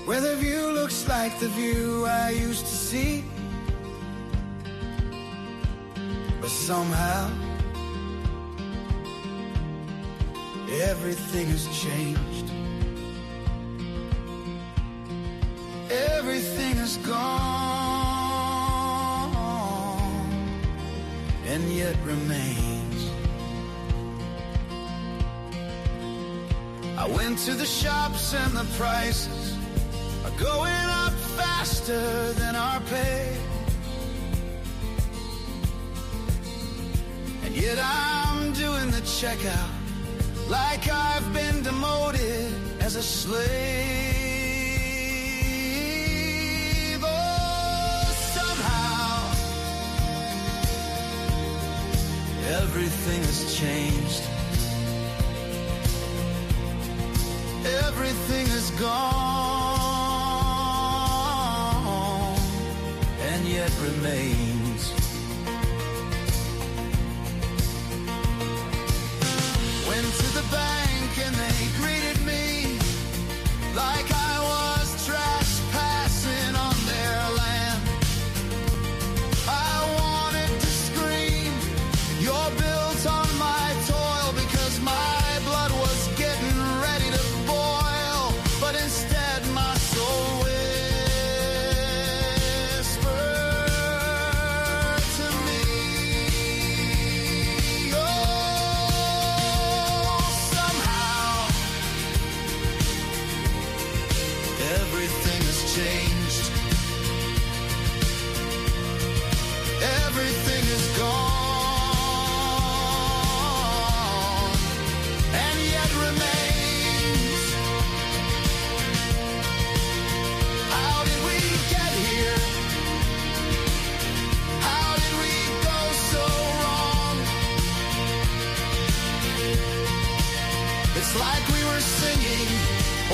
where the view looks like the view I used to see. But somehow everything has changed. Everything is gone and yet remains. I went to the shops and the prices are going up faster than our pay. And yet I'm doing the checkout like I've been demoted as a slave. Everything has changed. Everything is gone and yet remains. Went to the bank and they greeted me like I was trespassing on their land. I wanted to scream, "You're built on my toil," because my blood was getting ready to boil. But instead my soul whispered to me, oh, somehow everything has changed. Everything is gone. It's like we were singing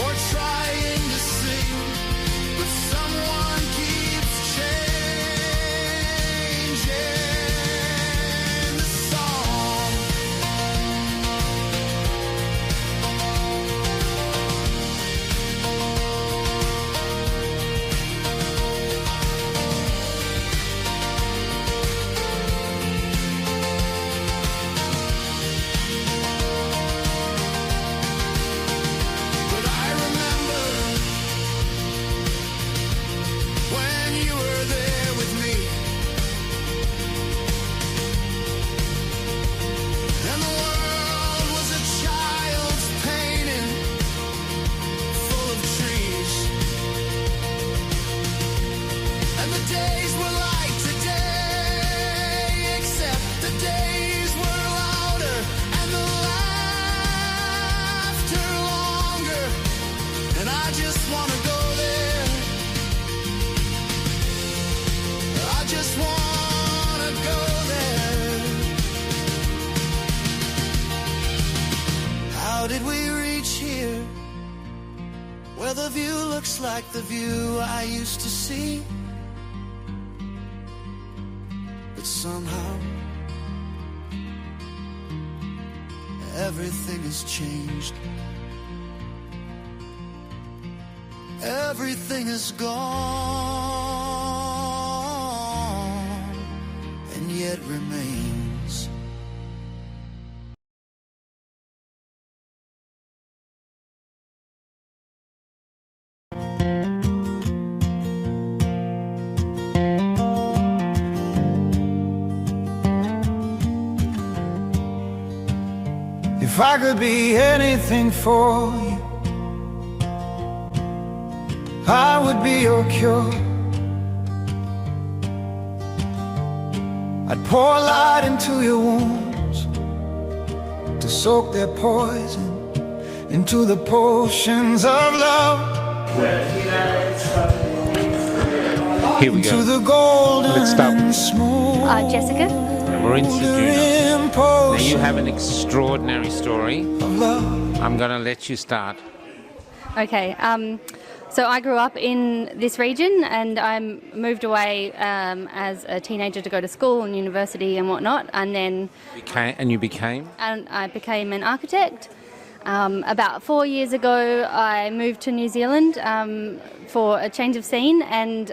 or trying to sing, but someone keeps changing the song. How did we reach here, where the view looks like the view I used to see? But somehow everything has changed. Everything is gone and yet remains. If I could be anything for you, I would be your cure. I'd pour light into your wounds to soak their poison into the potions of love. Here we go. Into the golden Let's start. Jessica. We're in Sedona. Now you have an extraordinary story. I'm going to let you start. Okay, so I grew up in this region and I moved away as a teenager to go to school and university and whatnot, and then You became? and I became an architect, About 4 years ago, I moved to New Zealand for a change of scene, and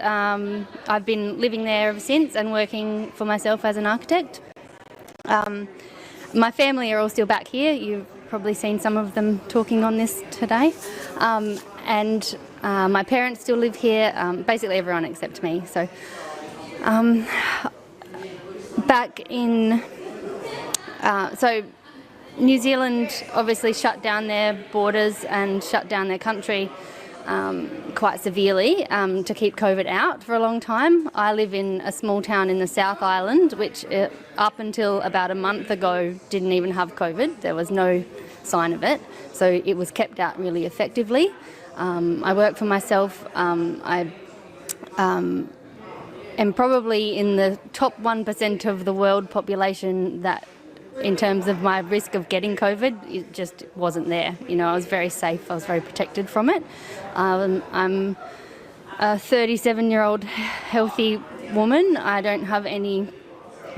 I've been living there ever since and working for myself as an architect. My family are all still back here. You've probably seen some of them talking on this today. And my parents still live here, basically everyone except me. So back in... so New Zealand obviously shut down their borders and shut down their country quite severely to keep COVID out for a long time. I live in a small town in the South Island, which up until about a month ago didn't even have COVID. There was no sign of it, so it was kept out really effectively. I work for myself. I am probably in the top 1% of the world population that, in terms of my risk of getting COVID, it just wasn't there. You know, I was very safe. I was very protected from it. I'm a 37-year-old healthy woman. I don't have any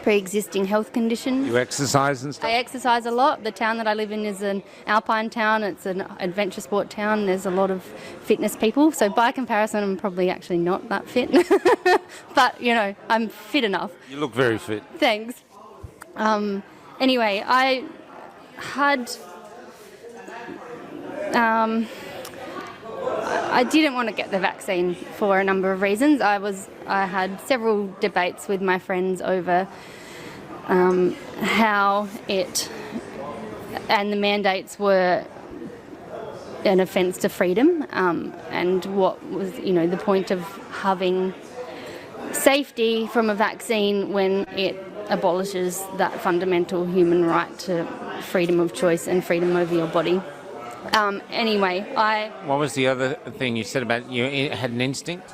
pre-existing health conditions. You exercise and stuff? I exercise a lot. The town that I live in is an alpine town. It's an adventure sport town. There's a lot of fitness people. So by comparison, I'm probably actually not that fit. But, you know, I'm fit enough. You look very fit. Thanks. Anyway, I had... I didn't want to get the vaccine for a number of reasons. I had several debates with my friends over how it and the mandates were an offence to freedom, and what was, you know, the point of having safety from a vaccine when it abolishes that fundamental human right to freedom of choice and freedom over your body. Anyway, What was the other thing you said about you had an instinct?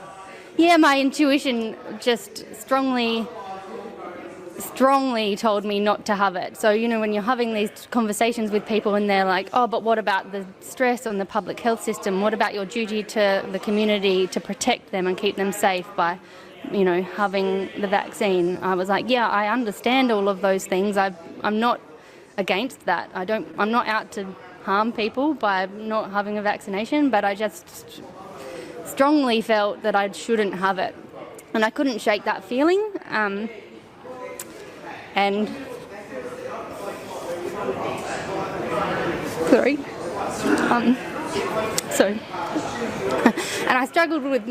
Yeah, my intuition just strongly told me not to have it. So, you know, when you're having these conversations with people and they're like, oh, but what about the stress on the public health system? What about your duty to the community to protect them and keep them safe by, you know, having the vaccine? I was like, yeah, I understand all of those things. I'm not against that. I'm not out to harm people by not having a vaccination, but I just strongly felt that I shouldn't have it. And I couldn't shake that feeling. And sorry. And I struggled with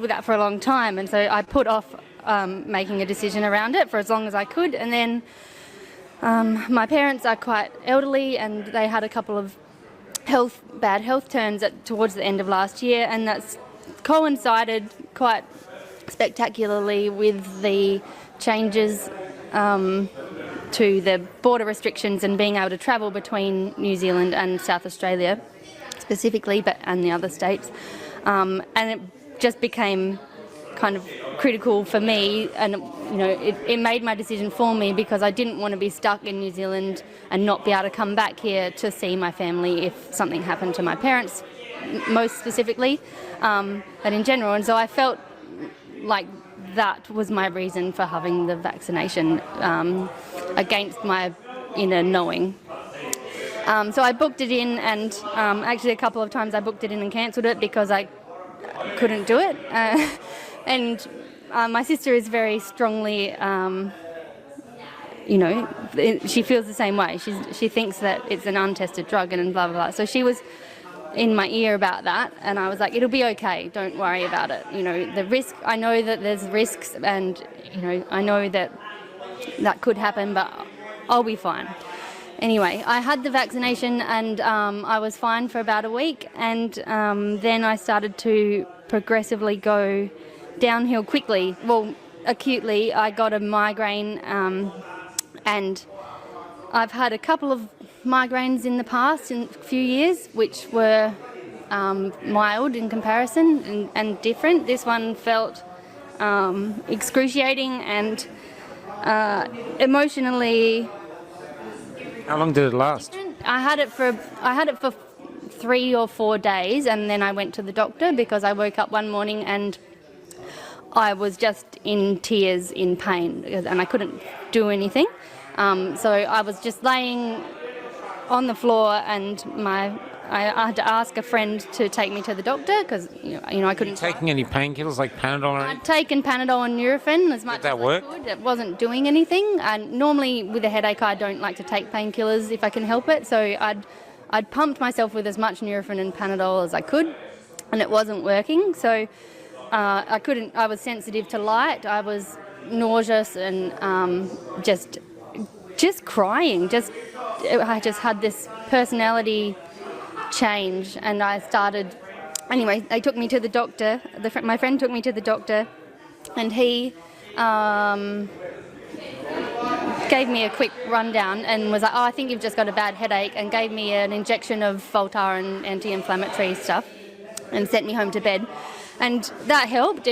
that for a long time, and so I put off making a decision around it for as long as I could. And then my parents are quite elderly, and they had a couple of bad health turns towards the end of last year, and that's coincided quite spectacularly with the changes to the border restrictions and being able to travel between New Zealand and South Australia specifically, and the other states. And it just became kind of critical for me, and you know, it made my decision for me, because I didn't want to be stuck in New Zealand and not be able to come back here to see my family if something happened to my parents, most specifically, but in general. And so I felt like that was my reason for having the vaccination, against my inner knowing. So I booked it in, and actually a couple of times I booked it in and cancelled it because I couldn't do it. And my sister is very strongly, you know, she feels the same way. She thinks that it's an untested drug and blah, blah, blah. So she was in my ear about that, and I was like, it'll be okay, don't worry about it. You know, the risk, I know that there's risks, and, you know, I know that could happen, but I'll be fine. Anyway, I had the vaccination, and I was fine for about a week, and then I started to progressively go downhill quickly. Well, acutely. I got a migraine, and I've had a couple of migraines in the past, in a few years, which were mild in comparison and different. This one felt excruciating and emotionally. How long did it last? I had it for 3 or 4 days, and then I went to the doctor because I woke up one morning and I was just in tears, in pain, and I couldn't do anything. So I was just laying on the floor, and I had to ask a friend to take me to the doctor because I couldn't. Taking any painkillers like Panadol or anything? I'd taken Panadol and Nurofen as much Did that as work? I could. It wasn't doing anything. And normally with a headache, I don't like to take painkillers if I can help it. So I'd pumped myself with as much Nurofen and Panadol as I could, and it wasn't working. So I couldn't. I was sensitive to light. I was nauseous and just crying. I just had this personality change, and I started. Anyway, they took me to the doctor. My friend took me to the doctor, and he gave me a quick rundown and was like, "Oh, I think you've just got a bad headache," and gave me an injection of Voltaren and anti-inflammatory stuff, and sent me home to bed, and that helped.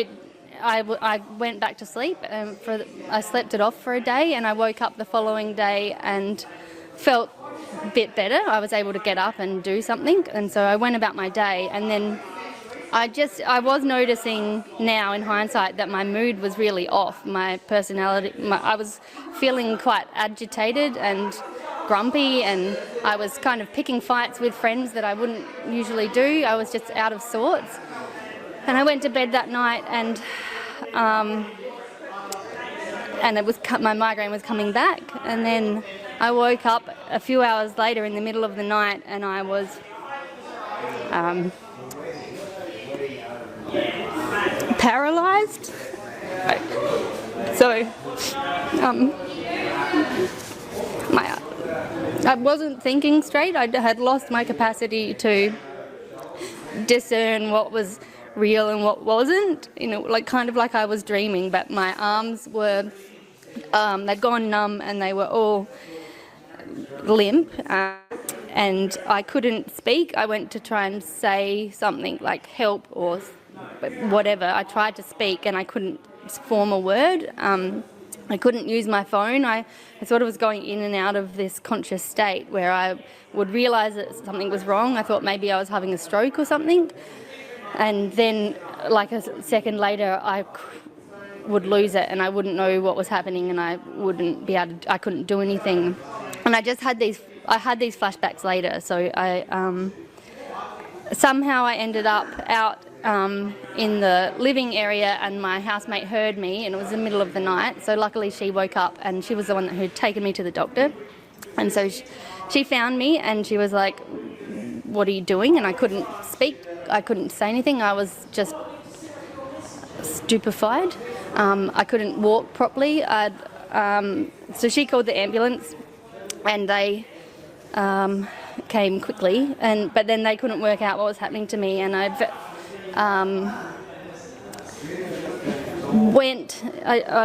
I went back to sleep. I slept it off for a day, and I woke up the following day and felt a bit better. I was able to get up and do something, and so I went about my day. And then I was noticing now in hindsight that my mood was really off. My personality, I was feeling quite agitated and grumpy, and I was kind of picking fights with friends that I wouldn't usually do. I was just out of sorts. And I went to bed that night, and my migraine was coming back. And then I woke up a few hours later in the middle of the night, and I was paralysed. So I wasn't thinking straight. I had lost my capacity to discern what was real and what wasn't, kind of like I was dreaming, but my arms were, they'd gone numb and they were all limp, and I couldn't speak. I went to try and say something like help or whatever. I tried to speak and I couldn't form a word. I couldn't use my phone. I sort of was going in and out of this conscious state where I would realise that something was wrong. I thought maybe I was having a stroke or something. And then, like a second later, I would lose it, and I wouldn't know what was happening, and I couldn't do anything. And I had these flashbacks later. So somehow I ended up out in the living area, and my housemate heard me, and it was the middle of the night. So luckily she woke up, and she was the one who'd taken me to the doctor. And so she found me, and she was like, "What are you doing?" And I couldn't speak. I couldn't say anything. I was just stupefied. I couldn't walk properly. So she called the ambulance, and they came quickly. But then they couldn't work out what was happening to me, and I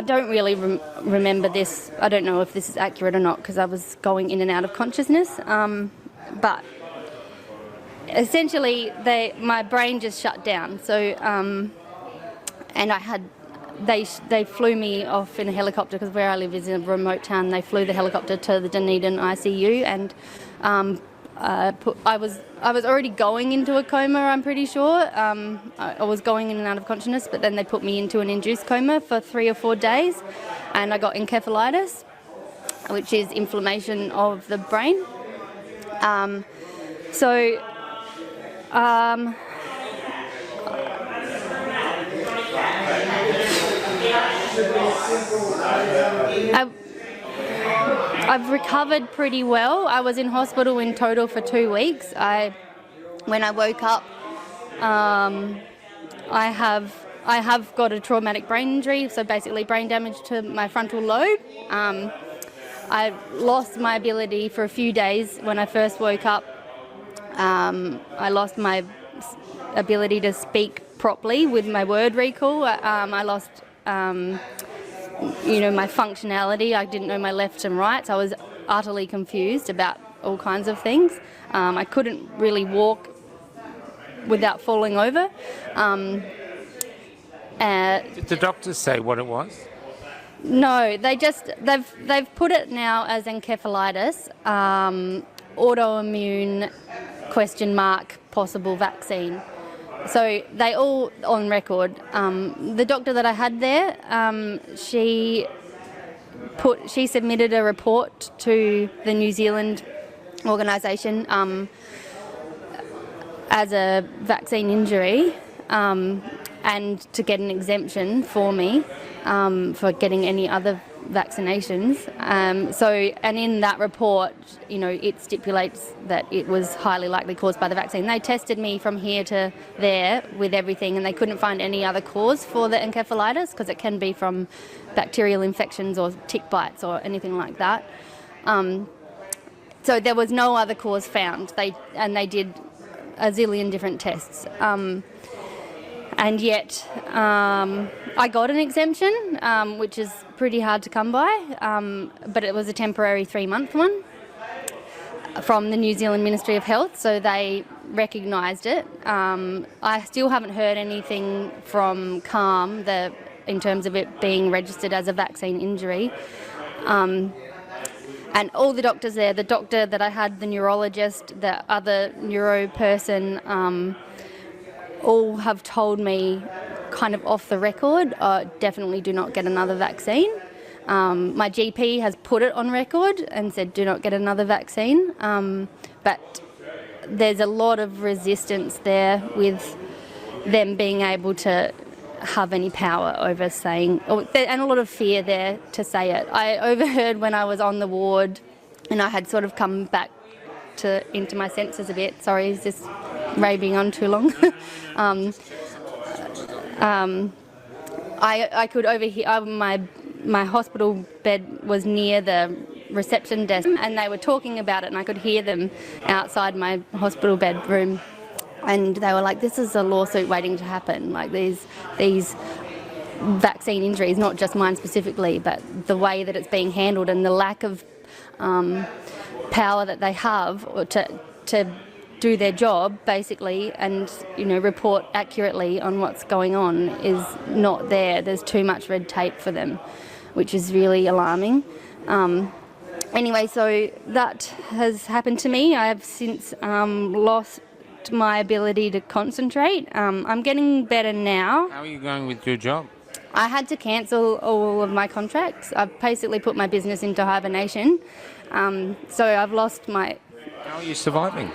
don't really remember this. I don't know if this is accurate or not, because I was going in and out of consciousness. But essentially, my brain just shut down. So, and they flew me off in a helicopter, because where I live is in a remote town. They flew the helicopter to the Dunedin ICU, and I was already going into a coma. I'm pretty sure. I was going in and out of consciousness, but then they put me into an induced coma for 3 or 4 days, and I got encephalitis, which is inflammation of the brain. I've recovered pretty well. I was in hospital in total for 2 weeks. When I woke up, I have got a traumatic brain injury, so basically brain damage to my frontal lobe. I lost my ability for a few days when I first woke up. I lost my ability to speak properly with my word recall. I lost, my functionality. I didn't know my left and right, so I was utterly confused about all kinds of things. I couldn't really walk without falling over. Did the doctors say what it was? No, they've put it now as encephalitis, autoimmune ? Possible vaccine. So they all on record. The doctor that I had there, she submitted a report to the New Zealand organisation as a vaccine injury, and to get an exemption for me for getting any other vaccinations. And in that report, it stipulates that it was highly likely caused by the vaccine. They tested me from here to there with everything, and they couldn't find any other cause for the encephalitis, because it can be from bacterial infections or tick bites or anything like that. So there was no other cause found. They did a zillion different tests. And yet I got an exemption, which is pretty hard to come by, but it was a temporary 3-month one from the New Zealand Ministry of Health, so they recognised it. I still haven't heard anything from CALM in terms of it being registered as a vaccine injury. And all the doctors there, the doctor that I had, the neurologist, the other neuro person, all have told me kind of off the record, definitely do not get another vaccine. My GP has put it on record and said do not get another vaccine, but there's a lot of resistance there with them being able to have any power over saying, and a lot of fear there to say it. I overheard when I was on the ward and I had sort of come back into my senses a bit. Sorry, is this raving on too long? I could overhear, my hospital bed was near the reception desk, and they were talking about it, and I could hear them outside my hospital bedroom. And they were like, this is a lawsuit waiting to happen. Like these vaccine injuries, not just mine specifically, but the way that it's being handled and the lack of power that they have to do their job, basically, and report accurately on what's going on is not there. There's too much red tape for them, which is really alarming. Anyway, so that has happened to me. I have since lost my ability to concentrate. I'm getting better now. How are you going with your job? I had to cancel all of my contracts. I've basically put my business into hibernation. So I've lost my... How are you surviving?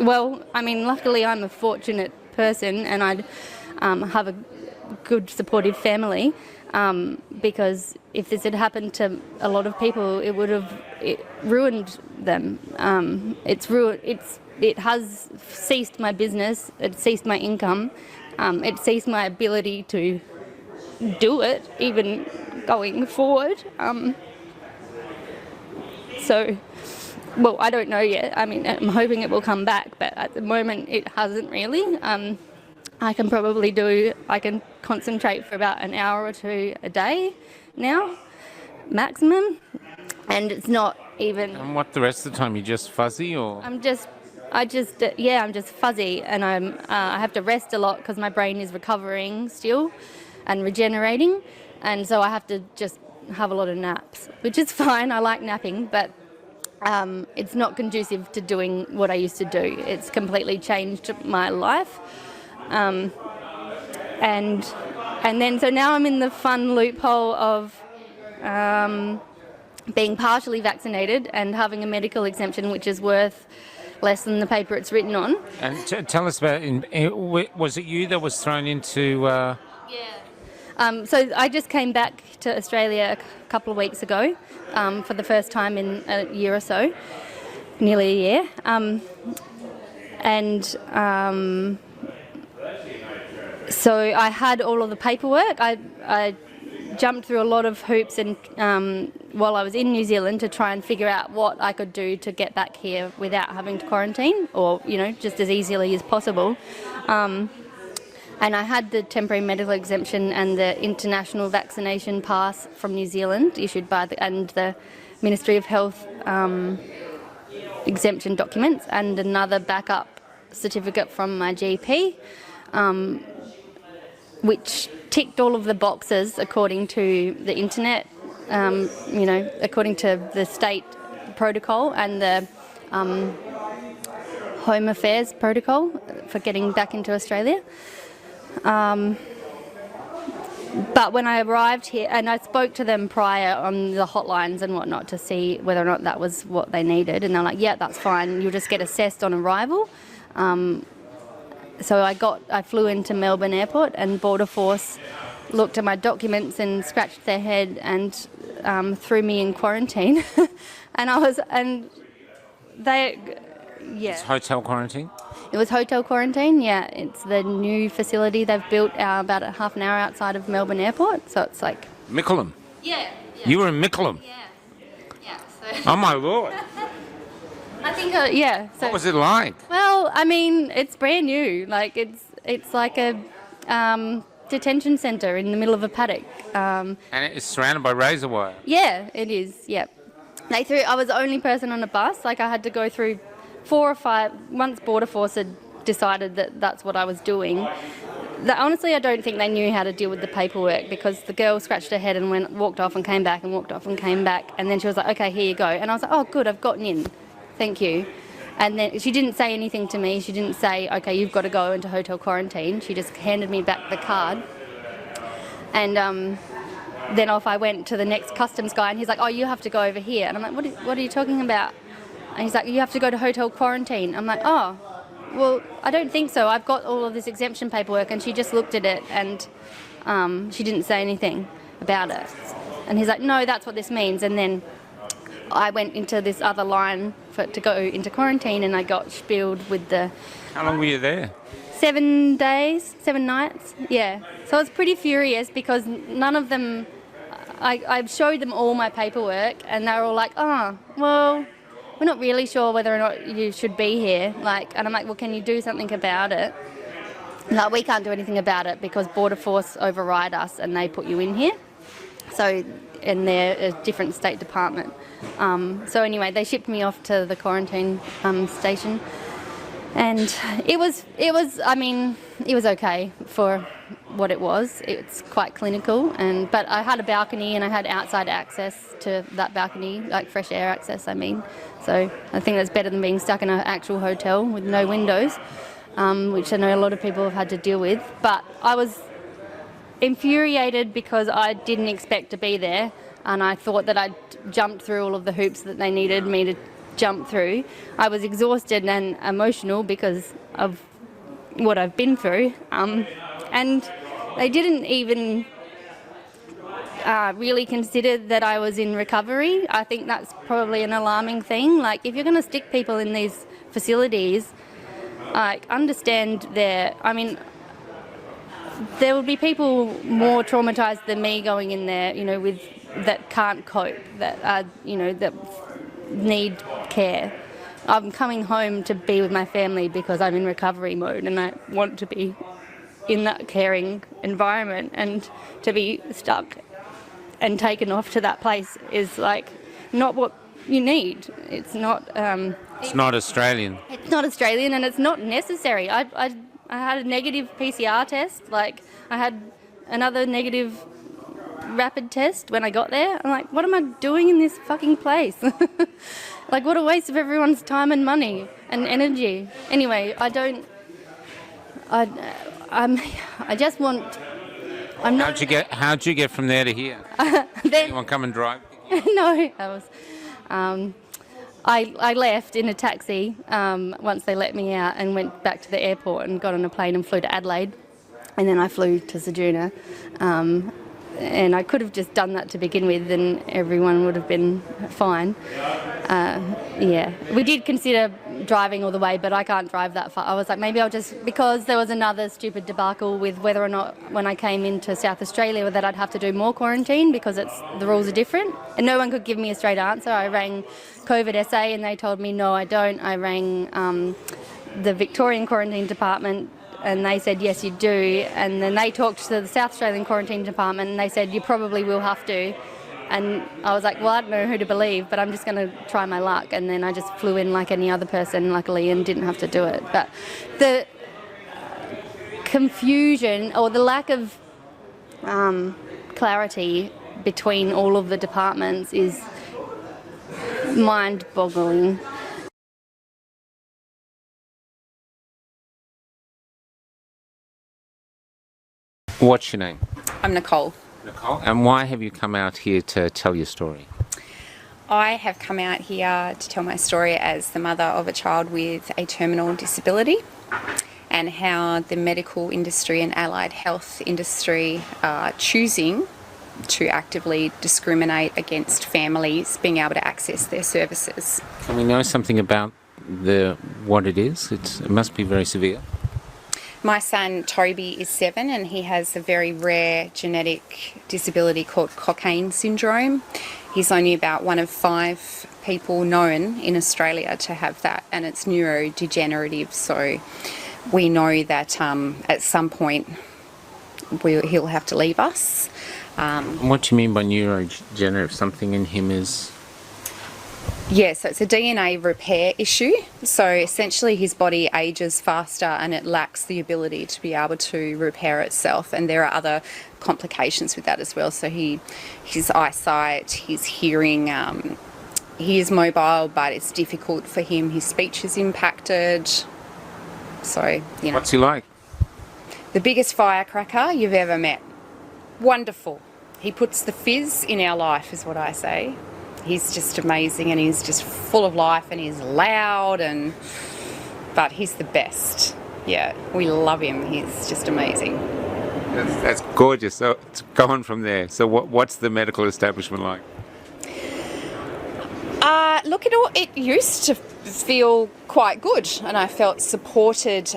Well, I mean, luckily I'm a fortunate person, and I have a good supportive family, because if this had happened to a lot of people, it ruined them. It has ceased my business, it ceased my income, it ceased my ability to do it, even going forward. Well, I don't know yet. I mean, I'm hoping it will come back, but at the moment it hasn't really. I can concentrate for about an hour or two a day now, maximum, and it's not even... And what, the rest of the time, you're just fuzzy, or...? I'm just fuzzy, and I have to rest a lot because my brain is recovering still and regenerating, and so I have to just have a lot of naps, which is fine. I like napping, but it's not conducive to doing what I used to do. It's completely changed my life, and then so now I'm in the fun loophole of being partially vaccinated and having a medical exemption, which is worth less than the paper it's written on. And tell us about, was it you that was thrown into... Yeah. So I just came back to Australia a couple of weeks ago for the first time in a year or so, nearly a year. So I had all of the paperwork. I jumped through a lot of hoops and while I was in New Zealand to try and figure out what I could do to get back here without having to quarantine, or just as easily as possible. And I had the temporary medical exemption and the international vaccination pass from New Zealand issued by the Ministry of Health exemption documents, and another backup certificate from my GP, which ticked all of the boxes according to the internet, according to the state protocol and the Home Affairs protocol for getting back into Australia. But when I arrived here, and I spoke to them prior on the hotlines and whatnot to see whether or not that was what they needed, and they're like, yeah, that's fine, you'll just get assessed on arrival. So I flew into Melbourne Airport, and Border Force looked at my documents and scratched their head and threw me in quarantine. It's hotel quarantine? It was hotel quarantine, yeah. It's the new facility they've built about a half an hour outside of Melbourne Airport, so it's like... Mickleham? Yeah. You were in Mickleham? Yeah. Oh my Lord. I think, yeah. So, what was it like? Well, I mean, it's brand new. Like, it's like a detention centre in the middle of a paddock. And it's surrounded by razor wire? Yeah, it is, yeah. I was the only person on a bus. Like, I had to go through 4 or 5... Once Border Force had decided that that's what I was doing, honestly, I don't think they knew how to deal with the paperwork, because the girl scratched her head and walked off and came back and walked off and came back, and then she was like, okay, here you go. And I was like, oh, good, I've gotten in. Thank you. And then she didn't say anything to me. She didn't say, okay, you've got to go into hotel quarantine. She just handed me back the card. And then off I went to the next customs guy, and he's like, oh, you have to go over here. And I'm like, what are you talking about? And he's like, you have to go to hotel quarantine. I'm like, oh, well, I don't think so. I've got all of this exemption paperwork. And she just looked at it, and she didn't say anything about it. And he's like, no, that's what this means. And then I went into this other line to go into quarantine, and I got spieled with the... How long were you there? 7 days, 7 nights, yeah. So I was pretty furious, because none of them... I showed them all my paperwork, and they were all like, oh, well, we're not really sure whether or not you should be here. And I'm like, well, can you do something about it? No, we can't do anything about it, because Border Force override us and they put you in here. So, and they're a different state department. So anyway, they shipped me off to the quarantine station, and it was okay for what it was. It's quite clinical, but I had a balcony, and I had outside access to that balcony, like fresh air access, I mean. So I think that's better than being stuck in an actual hotel with no windows, which I know a lot of people have had to deal with. But I was infuriated because I didn't expect to be there, and I thought that I'd jumped through all of the hoops that they needed me to jump through. I was exhausted and emotional because of what I've been through, and they didn't even really consider that I was in recovery. I think that's probably an alarming thing. Like, if you're going to stick people in these facilities, understand there would be people more traumatised than me going in there, that can't cope, that need care. I'm coming home to be with my family because I'm in recovery mode, and I want to be in that caring environment, and to be stuck and taken off to that place is not what you need. It's not. It's not Australian. It's not Australian, and it's not necessary. I had a negative PCR test. I had another negative rapid test when I got there. I'm like, what am I doing in this fucking place? What a waste of everyone's time and money and energy. Anyway, I just want... How'd you get from there to here? Did anyone come and drive? No, I left in a taxi once they let me out, and went back to the airport and got on a plane and flew to Adelaide, and then I flew to Ceduna, and I could have just done that to begin with, and everyone would have been fine. Yeah, we did consider driving all the way, but I can't drive that far. I was like, maybe I'll just, because there was another stupid debacle with whether or not when I came into South Australia that I'd have to do more quarantine because the rules are different, and no one could give me a straight answer. I rang COVID SA and they told me no, I don't. I rang the Victorian Quarantine Department and they said yes, you do, and then they talked to the South Australian Quarantine Department and they said you probably will have to. And I was like, well, I don't know who to believe, but I'm just going to try my luck. And then I just flew in like any other person, luckily, and didn't have to do it. But the confusion or the lack of clarity between all of the departments is mind-boggling. What's your name? I'm Nicole. Nicole. And why have you come out here to tell your story? I have come out here to tell my story as the mother of a child with a terminal disability, and how the medical industry and allied health industry are choosing to actively discriminate against families being able to access their services. Can we know something about what it is? It must be very severe. My son Toby is 7 and he has a very rare genetic disability called Cockayne syndrome. He's only about one of 5 people known in Australia to have that, and it's neurodegenerative, so we know that at some point he'll have to leave us. What do you mean by neurodegenerative? Something in him is... Yeah, so it's a DNA repair issue. So essentially his body ages faster and it lacks the ability to be able to repair itself, and there are other complications with that as well. So his eyesight, his hearing, he is mobile but it's difficult for him. His speech is impacted. So, you know. What's he like? The biggest firecracker you've ever met. Wonderful. He puts the fizz in our life, is what I say. He's just amazing, and he's just full of life, and he's loud, but he's the best. Yeah, we love him. He's just amazing. That's gorgeous. So it's going from there. So what's the medical establishment like? Look, it used to feel quite good, and I felt supported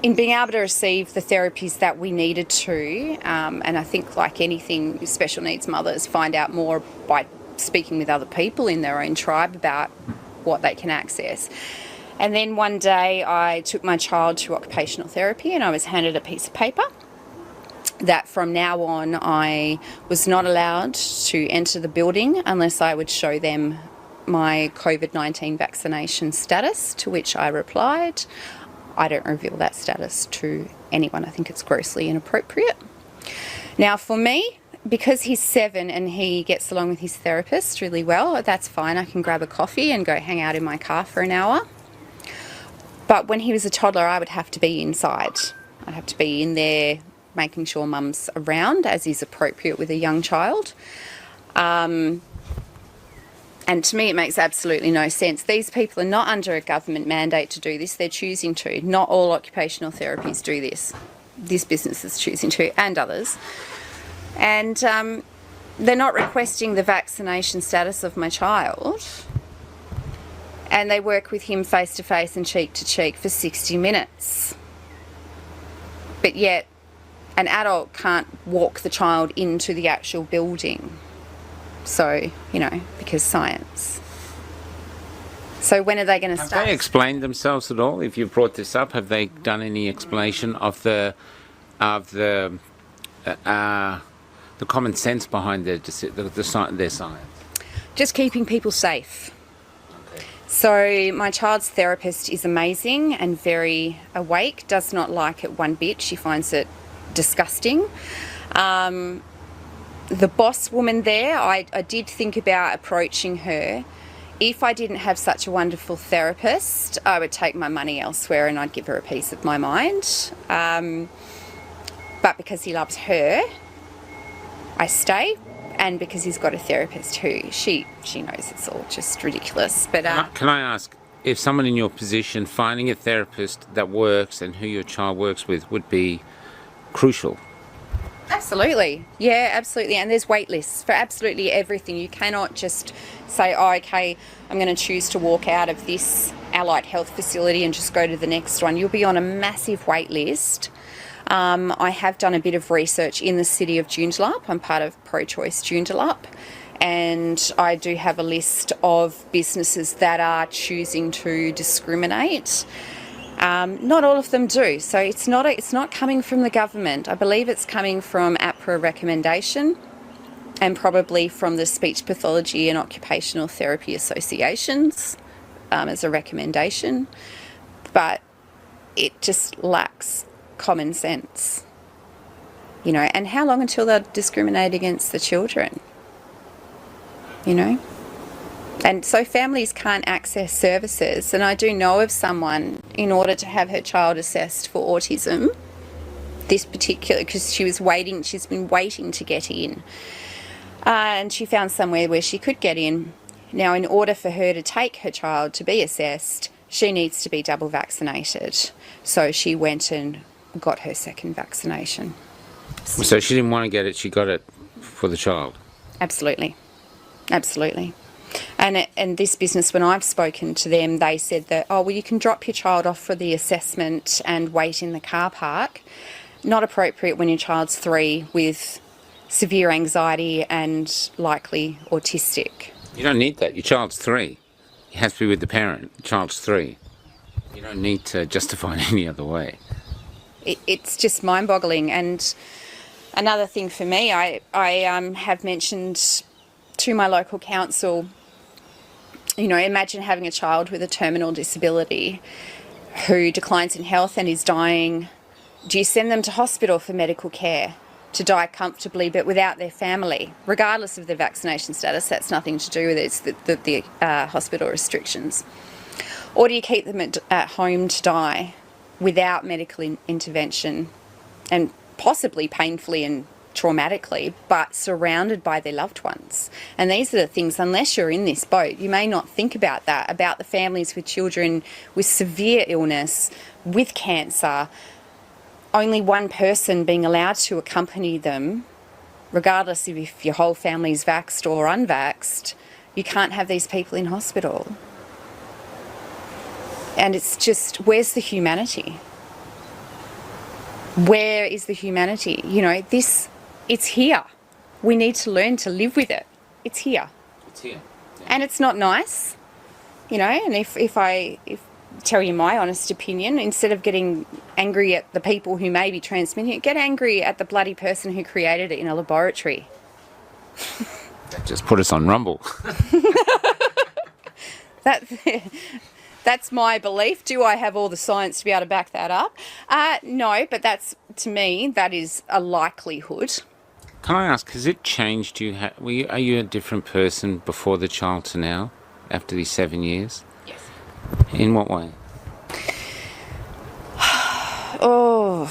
in being able to receive the therapies that we needed to. And I think, like anything, special needs mothers find out more by speaking with other people in their own tribe about what they can access. And then one day I took my child to occupational therapy and I was handed a piece of paper that from now on I was not allowed to enter the building unless I would show them my COVID-19 vaccination status, to which I replied, I don't reveal that status to anyone. I think it's grossly inappropriate. Now for me, because he's 7 and he gets along with his therapist really well, that's fine. I can grab a coffee and go hang out in my car for an hour. But when he was a toddler, I would have to be inside. I'd have to be in there making sure mum's around, as is appropriate with a young child. And to me, it makes absolutely no sense. These people are not under a government mandate to do this. They're choosing to. Not all occupational therapies do this. This business is choosing to, and others. And they're not requesting the vaccination status of my child. And they work with him face to face and cheek to cheek for 60 minutes. But yet, an adult can't walk the child into the actual building. So, you know, because science. So when are they going to start? Have they explained themselves at all? If you've brought this up, have they done any explanation of the common sense behind their science? Just keeping people safe. Okay. So my child's therapist is amazing and very awake, does not like it one bit. She finds it disgusting. The boss woman there, I did think about approaching her. If I didn't have such a wonderful therapist, I would take my money elsewhere and I'd give her a piece of my mind. But because he loves her, I stay. And because he's got a therapist who, she knows it's all just ridiculous. But Can I ask, if someone in your position, finding a therapist that works and who your child works with would be crucial? Absolutely. Yeah, absolutely. And there's wait lists for absolutely everything. You cannot just say, oh, okay, I'm going to choose to walk out of this allied health facility and just go to the next one. You'll be on a massive wait list. I have done a bit of research in the city of Joondalup. I'm part of Pro-Choice Joondalup. And I do have a list of businesses that are choosing to discriminate. Not all of them do. So it's not coming from the government. I believe it's coming from APRA recommendation and probably from the Speech Pathology and Occupational Therapy Associations as a recommendation. But it just lacks common sense. You know, and how long until they'll discriminate against the children? You know? And so families can't access services. And I do know of someone, in order to have her child assessed for autism, this particular, because she's been waiting to get in. And she found somewhere where she could get in. Now, in order for her to take her child to be assessed, she needs to be double vaccinated. So she went and got her second vaccination. So she didn't want to get it, she got it for the child? Absolutely. Absolutely. And this business, when I've spoken to them, they said that, oh, well, you can drop your child off for the assessment and wait in the car park. Not appropriate when your child's 3 with severe anxiety and likely autistic. You don't need that. Your child's 3. It has to be with the parent. The child's 3. You don't need to justify it any other way. It's just mind-boggling. And another thing for me, I have mentioned to my local council, you know, imagine having a child with a terminal disability who declines in health and is dying. Do you send them to hospital for medical care to die comfortably but without their family, regardless of their vaccination status? That's nothing to do with it. It's the hospital restrictions. Or do you keep them at home to die without medical intervention and possibly painfully and traumatically, but surrounded by their loved ones? And these are the things, unless you're in this boat, you may not think about that, about the families with children with severe illness, with cancer, only one person being allowed to accompany them, regardless of if your whole family's vaxxed or unvaxxed. You can't have these people in hospital. And it's just, where's the humanity? Where is the humanity? You know, it's here. We need to learn to live with it. It's here. It's here. Yeah. And it's not nice, you know, and if I tell you my honest opinion, instead of getting angry at the people who may be transmitting it, get angry at the bloody person who created it in a laboratory. That just put us on Rumble. That's my belief. Do I have all the science to be able to back that up? No, but that's, to me, that is a likelihood. Can I ask, has it changed you? Are you a different person before the child to now, after these 7 years? Yes. In what way? Oh,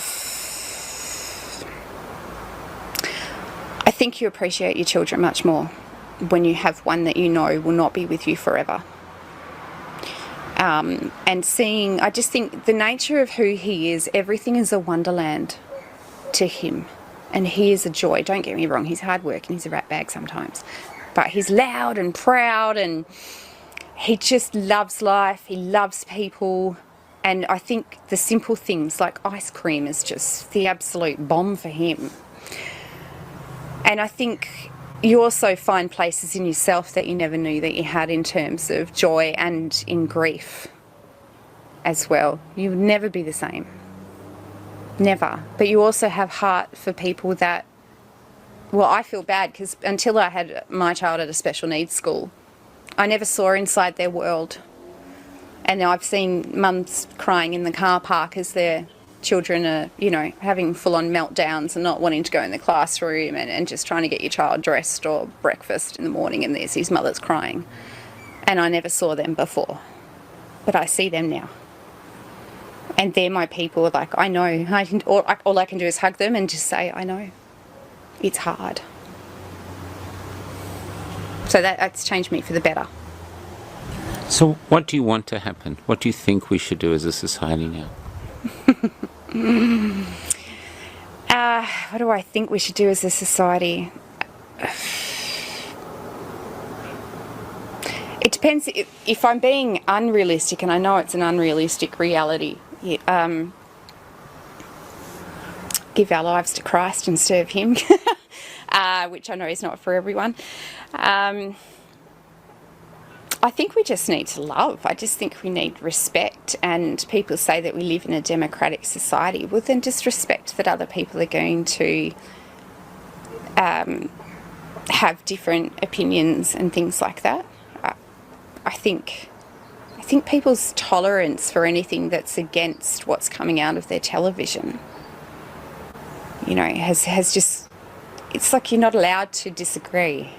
I think you appreciate your children much more when you have one that you know will not be with you forever. And seeing, I just think the nature of who he is, everything is a wonderland to him. And he is a joy. Don't get me wrong, he's hard working, he's a rat bag sometimes. But he's loud and proud and he just loves life, he loves people. And I think the simple things like ice cream is just the absolute bomb for him. And I think you also find places in yourself that you never knew that you had in terms of joy and in grief as well. You would never be the same. Never. But you also have heart for people that, well, I feel bad because until I had my child at a special needs school, I never saw inside their world. And now I've seen mums crying in the car park as their children are, you know, having full-on meltdowns and not wanting to go in the classroom and just trying to get your child dressed or breakfast in the morning, and there's his mother's crying. And I never saw them before, but I see them now. And they're my people. Like, I know. All I can do is hug them and just say, I know. It's hard. So that's changed me for the better. So what do you want to happen? What do you think we should do as a society now? What do I think we should do as a society? It depends. If I'm being unrealistic, and I know it's an unrealistic reality, give our lives to Christ and serve him, which I know is not for everyone. I think we just need to love. I just think we need respect. And people say that we live in a democratic society. Well, then just respect that other people are going to have different opinions and things like that. I think people's tolerance for anything that's against what's coming out of their television, you know, has just, it's like you're not allowed to disagree.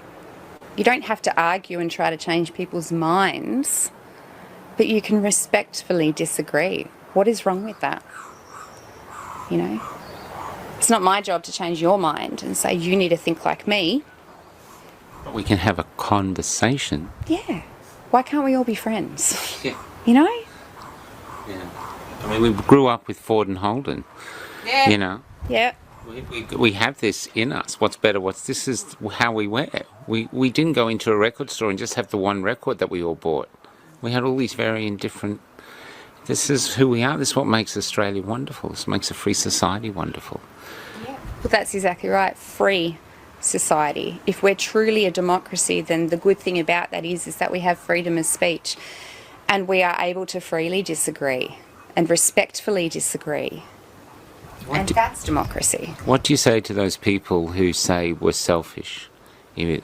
You don't have to argue and try to change people's minds, but you can respectfully disagree. What is wrong with that? You know? It's not my job to change your mind and say you need to think like me. But we can have a conversation. Yeah. Why can't we all be friends? Yeah. You know? Yeah. I mean, we grew up with Ford and Holden. Yeah. You know. Yeah. We have this in us. What's better? This is how we were. We didn't go into a record store and just have the one record that we all bought. We had all these varying different. This is who we are. This is what makes Australia wonderful. This makes a free society wonderful. Yeah. Well, that's exactly right. Free society. If we're truly a democracy, then the good thing about that is that we have freedom of speech, and we are able to freely disagree and respectfully disagree. And that's democracy. What do you say to those people who say we're selfish? I'm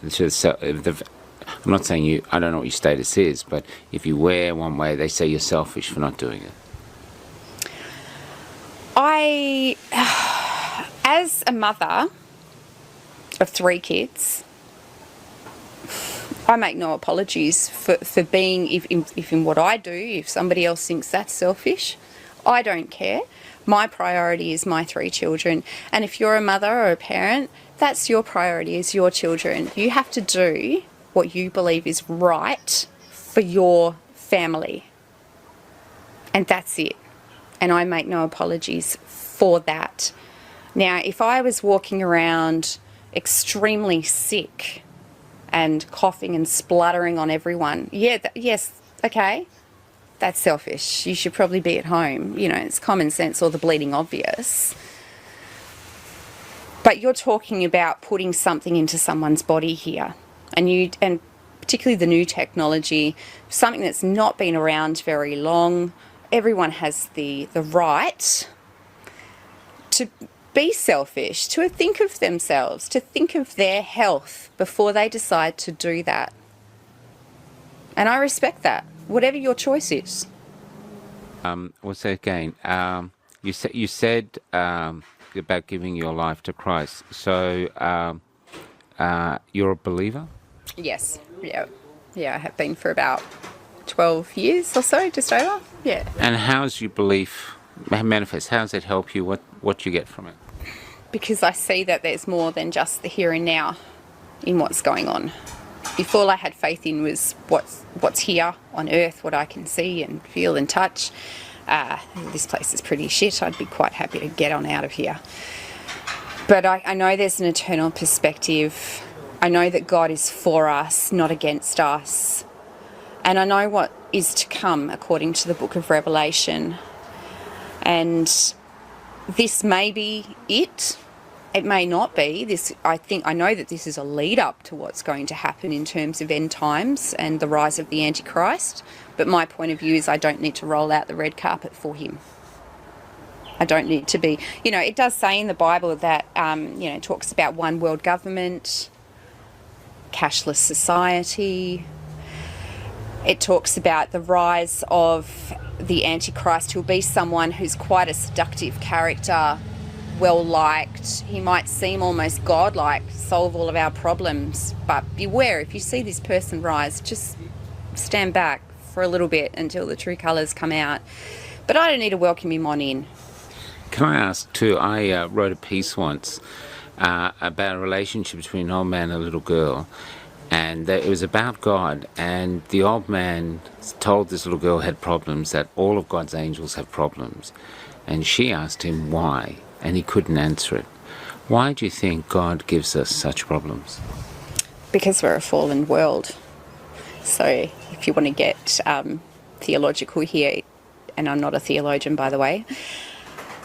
not saying you, I don't know what your status is, but if you wear one way, they say you're selfish for not doing it. As a mother of 3 kids, I make no apologies for being, if in what I do, if somebody else thinks that's selfish, I don't care. My priority is my 3 children. And if you're a mother or a parent, that's your priority, is your children. You have to do what you believe is right for your family. And that's it. And I make no apologies for that. Now, if I was walking around extremely sick and coughing and spluttering on everyone, yes, okay, that's selfish. You should probably be at home. You know, it's common sense or the bleeding obvious. But you're talking about putting something into someone's body here. And particularly the new technology, something that's not been around very long. Everyone has the right to be selfish, to think of themselves, to think of their health before they decide to do that. And I respect that, whatever your choice is. What's that again? You said about giving your life to Christ. So you're a believer? Yes, yeah, I have been for about 12 years or so, just over. Yeah. And how's your belief manifest? How does it help you? What do you get from it? Because I see that there's more than just the here and now in what's going on. If all I had faith in was what's here on earth, what I can see and feel and touch, this place is pretty shit. I'd be quite happy to get on out of here. But I know there's an eternal perspective. I know that God is for us, not against us. And I know what is to come according to the book of Revelation. And this may be it. It may not be. I know that this is a lead up to what's going to happen in terms of end times and the rise of the Antichrist. But my point of view is I don't need to roll out the red carpet for him. I don't need to be. You know, it does say in the Bible that, it talks about one world government, cashless society. It talks about the rise of the Antichrist, who'll be someone who's quite a seductive character, well-liked. He might seem almost godlike, solve all of our problems. But beware, if you see this person rise, just stand back for a little bit until the true colours come out. But I don't need to welcome him on in. Can I ask too, I wrote a piece once about a relationship between an old man and a little girl, and it was about God, and the old man told this little girl had problems, that all of God's angels have problems, and she asked him why, and he couldn't answer it. Why do you think God gives us such problems? Because we're a fallen world. So if you want to get theological here, and I'm not a theologian by the way,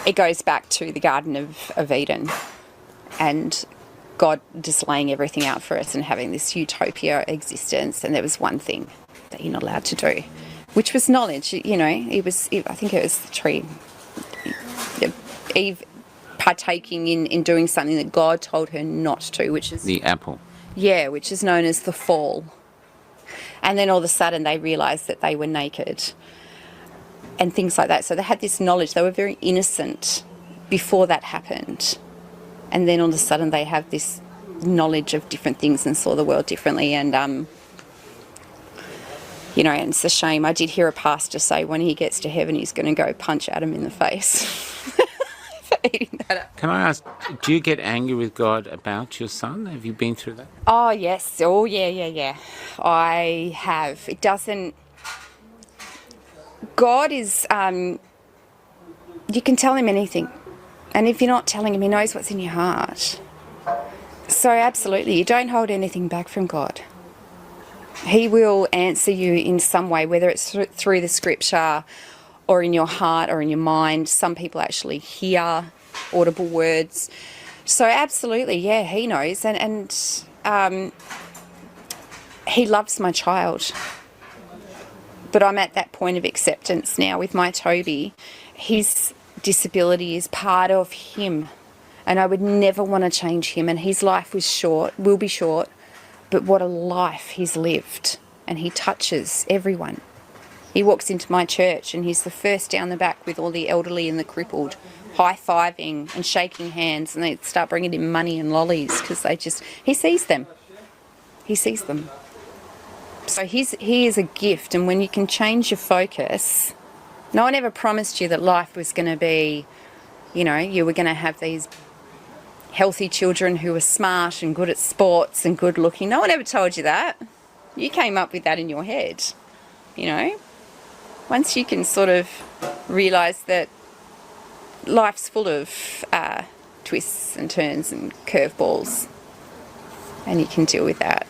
it goes back to the Garden of Eden and God just laying everything out for us and having this utopia existence, and there was one thing that you're not allowed to do, which was knowledge. You know, I think it was the tree. Eve partaking in doing something that God told her not to, which is... The apple. Yeah, which is known as the fall. And then all of a sudden they realised that they were naked and things like that. So they had this knowledge. They were very innocent before that happened. And then all of a sudden they have this knowledge of different things and saw the world differently. And, and it's a shame. I did hear a pastor say when he gets to heaven he's going to go punch Adam in the face. eating that up. Can I ask, do you get angry with God about your son? Have you been through that? Oh, yes. Oh, yeah. I have. It doesn't... God is... you can tell him anything. And if you're not telling him, he knows what's in your heart. So absolutely, you don't hold anything back from God. He will answer you in some way, whether it's through the scripture or in your heart or in your mind. Some people actually hear audible words. So absolutely, yeah, he knows. And he loves my child. But I'm at that point of acceptance now with my Toby. His disability is part of him. And I would never want to change him. And his life was short, will be short. But what a life he's lived. And he touches everyone. He walks into my church and he's the first down the back with all the elderly and the crippled, high-fiving and shaking hands, and they start bringing him money and lollies because he sees them. He sees them. So he is a gift, and when you can change your focus, no one ever promised you that life was going to be, you were going to have these healthy children who were smart and good at sports and good looking. No one ever told you that. You came up with that in your head, Once you can sort of realise that life's full of twists and turns and curveballs, and you can deal with that.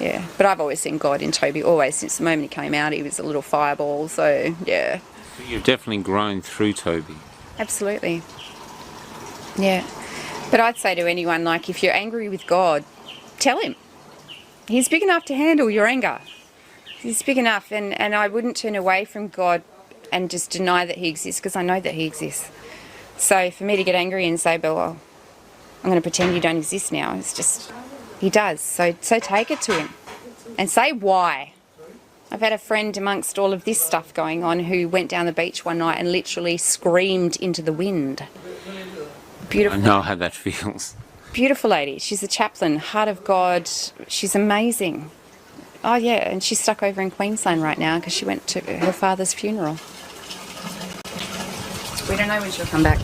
Yeah, but I've always seen God in Toby, always. Since the moment he came out, he was a little fireball, so yeah. You've definitely grown through Toby. Absolutely. Yeah. But I'd say to anyone, if you're angry with God, tell him. He's big enough to handle your anger. He's big enough, and I wouldn't turn away from God and just deny that he exists, because I know that he exists. So for me to get angry and say, well, I'm going to pretend you don't exist now, it's just, he does. So take it to him and say why. I've had a friend amongst all of this stuff going on who went down the beach one night and literally screamed into the wind. Beautiful. I know how that feels. Beautiful lady. She's a chaplain, Heart of God. She's amazing. Oh, yeah, and she's stuck over in Queensland right now because she went to her father's funeral. We don't know when she'll come back.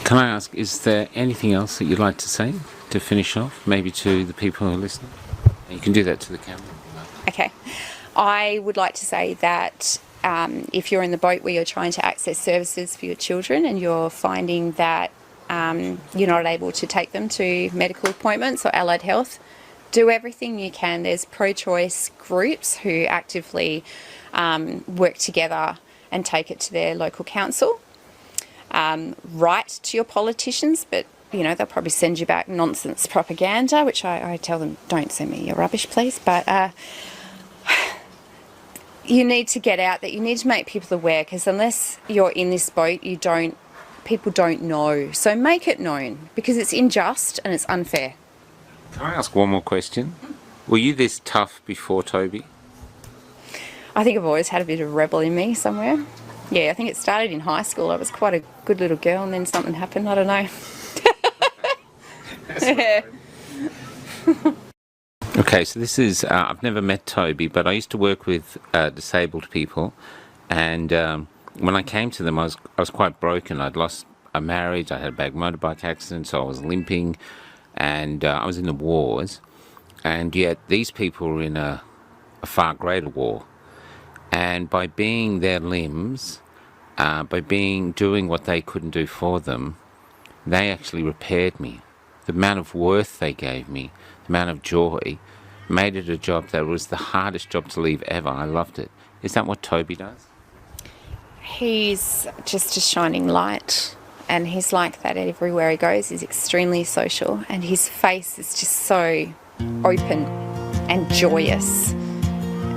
Can I ask, is there anything else that you'd like to say to finish off, maybe to the people who are listening? You can do that to the camera. Okay. I would like to say that if you're in the boat where you're trying to access services for your children and you're finding that you're not able to take them to medical appointments or allied health, do everything you can. There's pro-choice groups who actively work together and take it to their local council. Write to your politicians, but they'll probably send you back nonsense propaganda, which I tell them, don't send me your rubbish, please. But you need to get out that you need to make people aware, because unless you're in this boat, people don't know. So make it known, because it's unjust and it's unfair. Can I ask one more question? Were you this tough before Toby? I think I've always had a bit of rebel in me somewhere. Yeah, I think it started in high school. I was quite a good little girl, and then something happened. I don't know. Yeah. Okay, so this is, I've never met Toby, but I used to work with disabled people, and when I came to them, I was quite broken. I'd lost a marriage, I had a bad motorbike accident, so I was limping, and I was in the wars, and yet these people were in a far greater war. And by being their limbs, doing what they couldn't do for them, they actually repaired me. The amount of worth they gave me, the amount of joy, made it a job that was the hardest job to leave ever. I loved it. Is that what Toby does? He's just a shining light, and he's like that everywhere he goes. He's extremely social, and his face is just so open and joyous.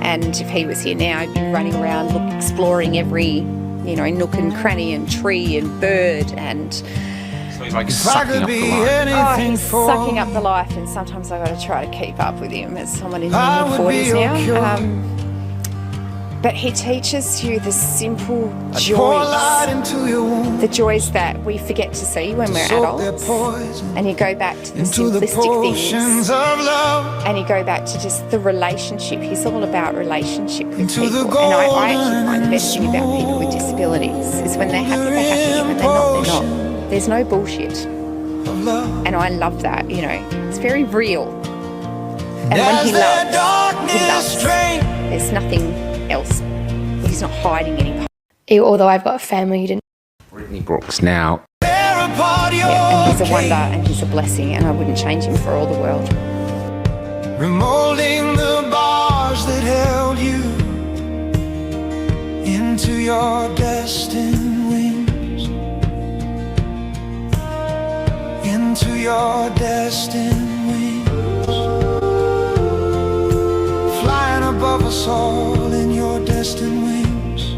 And if he was here now, he'd be running around exploring every, nook and cranny and tree and bird, and so he's like sucking up the life. Oh, he's sucking up the life, and sometimes I've got to try to keep up with him as someone in their 40s now. But he teaches you the simple joys, the joys that we forget to see when we're adults. And you go back to the simplistic things, and you go back to just the relationship. He's all about relationship with people. And I actually find the best thing about people with disabilities is when they're happy, and when they're not, they're not. There's no bullshit. And I love that, you know. It's very real. And when he loves. There's nothing else. He's not hiding any part. Although I've got a family, you didn't. Brittany Brooks now. Yeah, and he's a wonder and he's a blessing, and I wouldn't change him for all the world. Remolding the bars that held you into your destined wings, into your destined wings, flying above us all in your destined wings.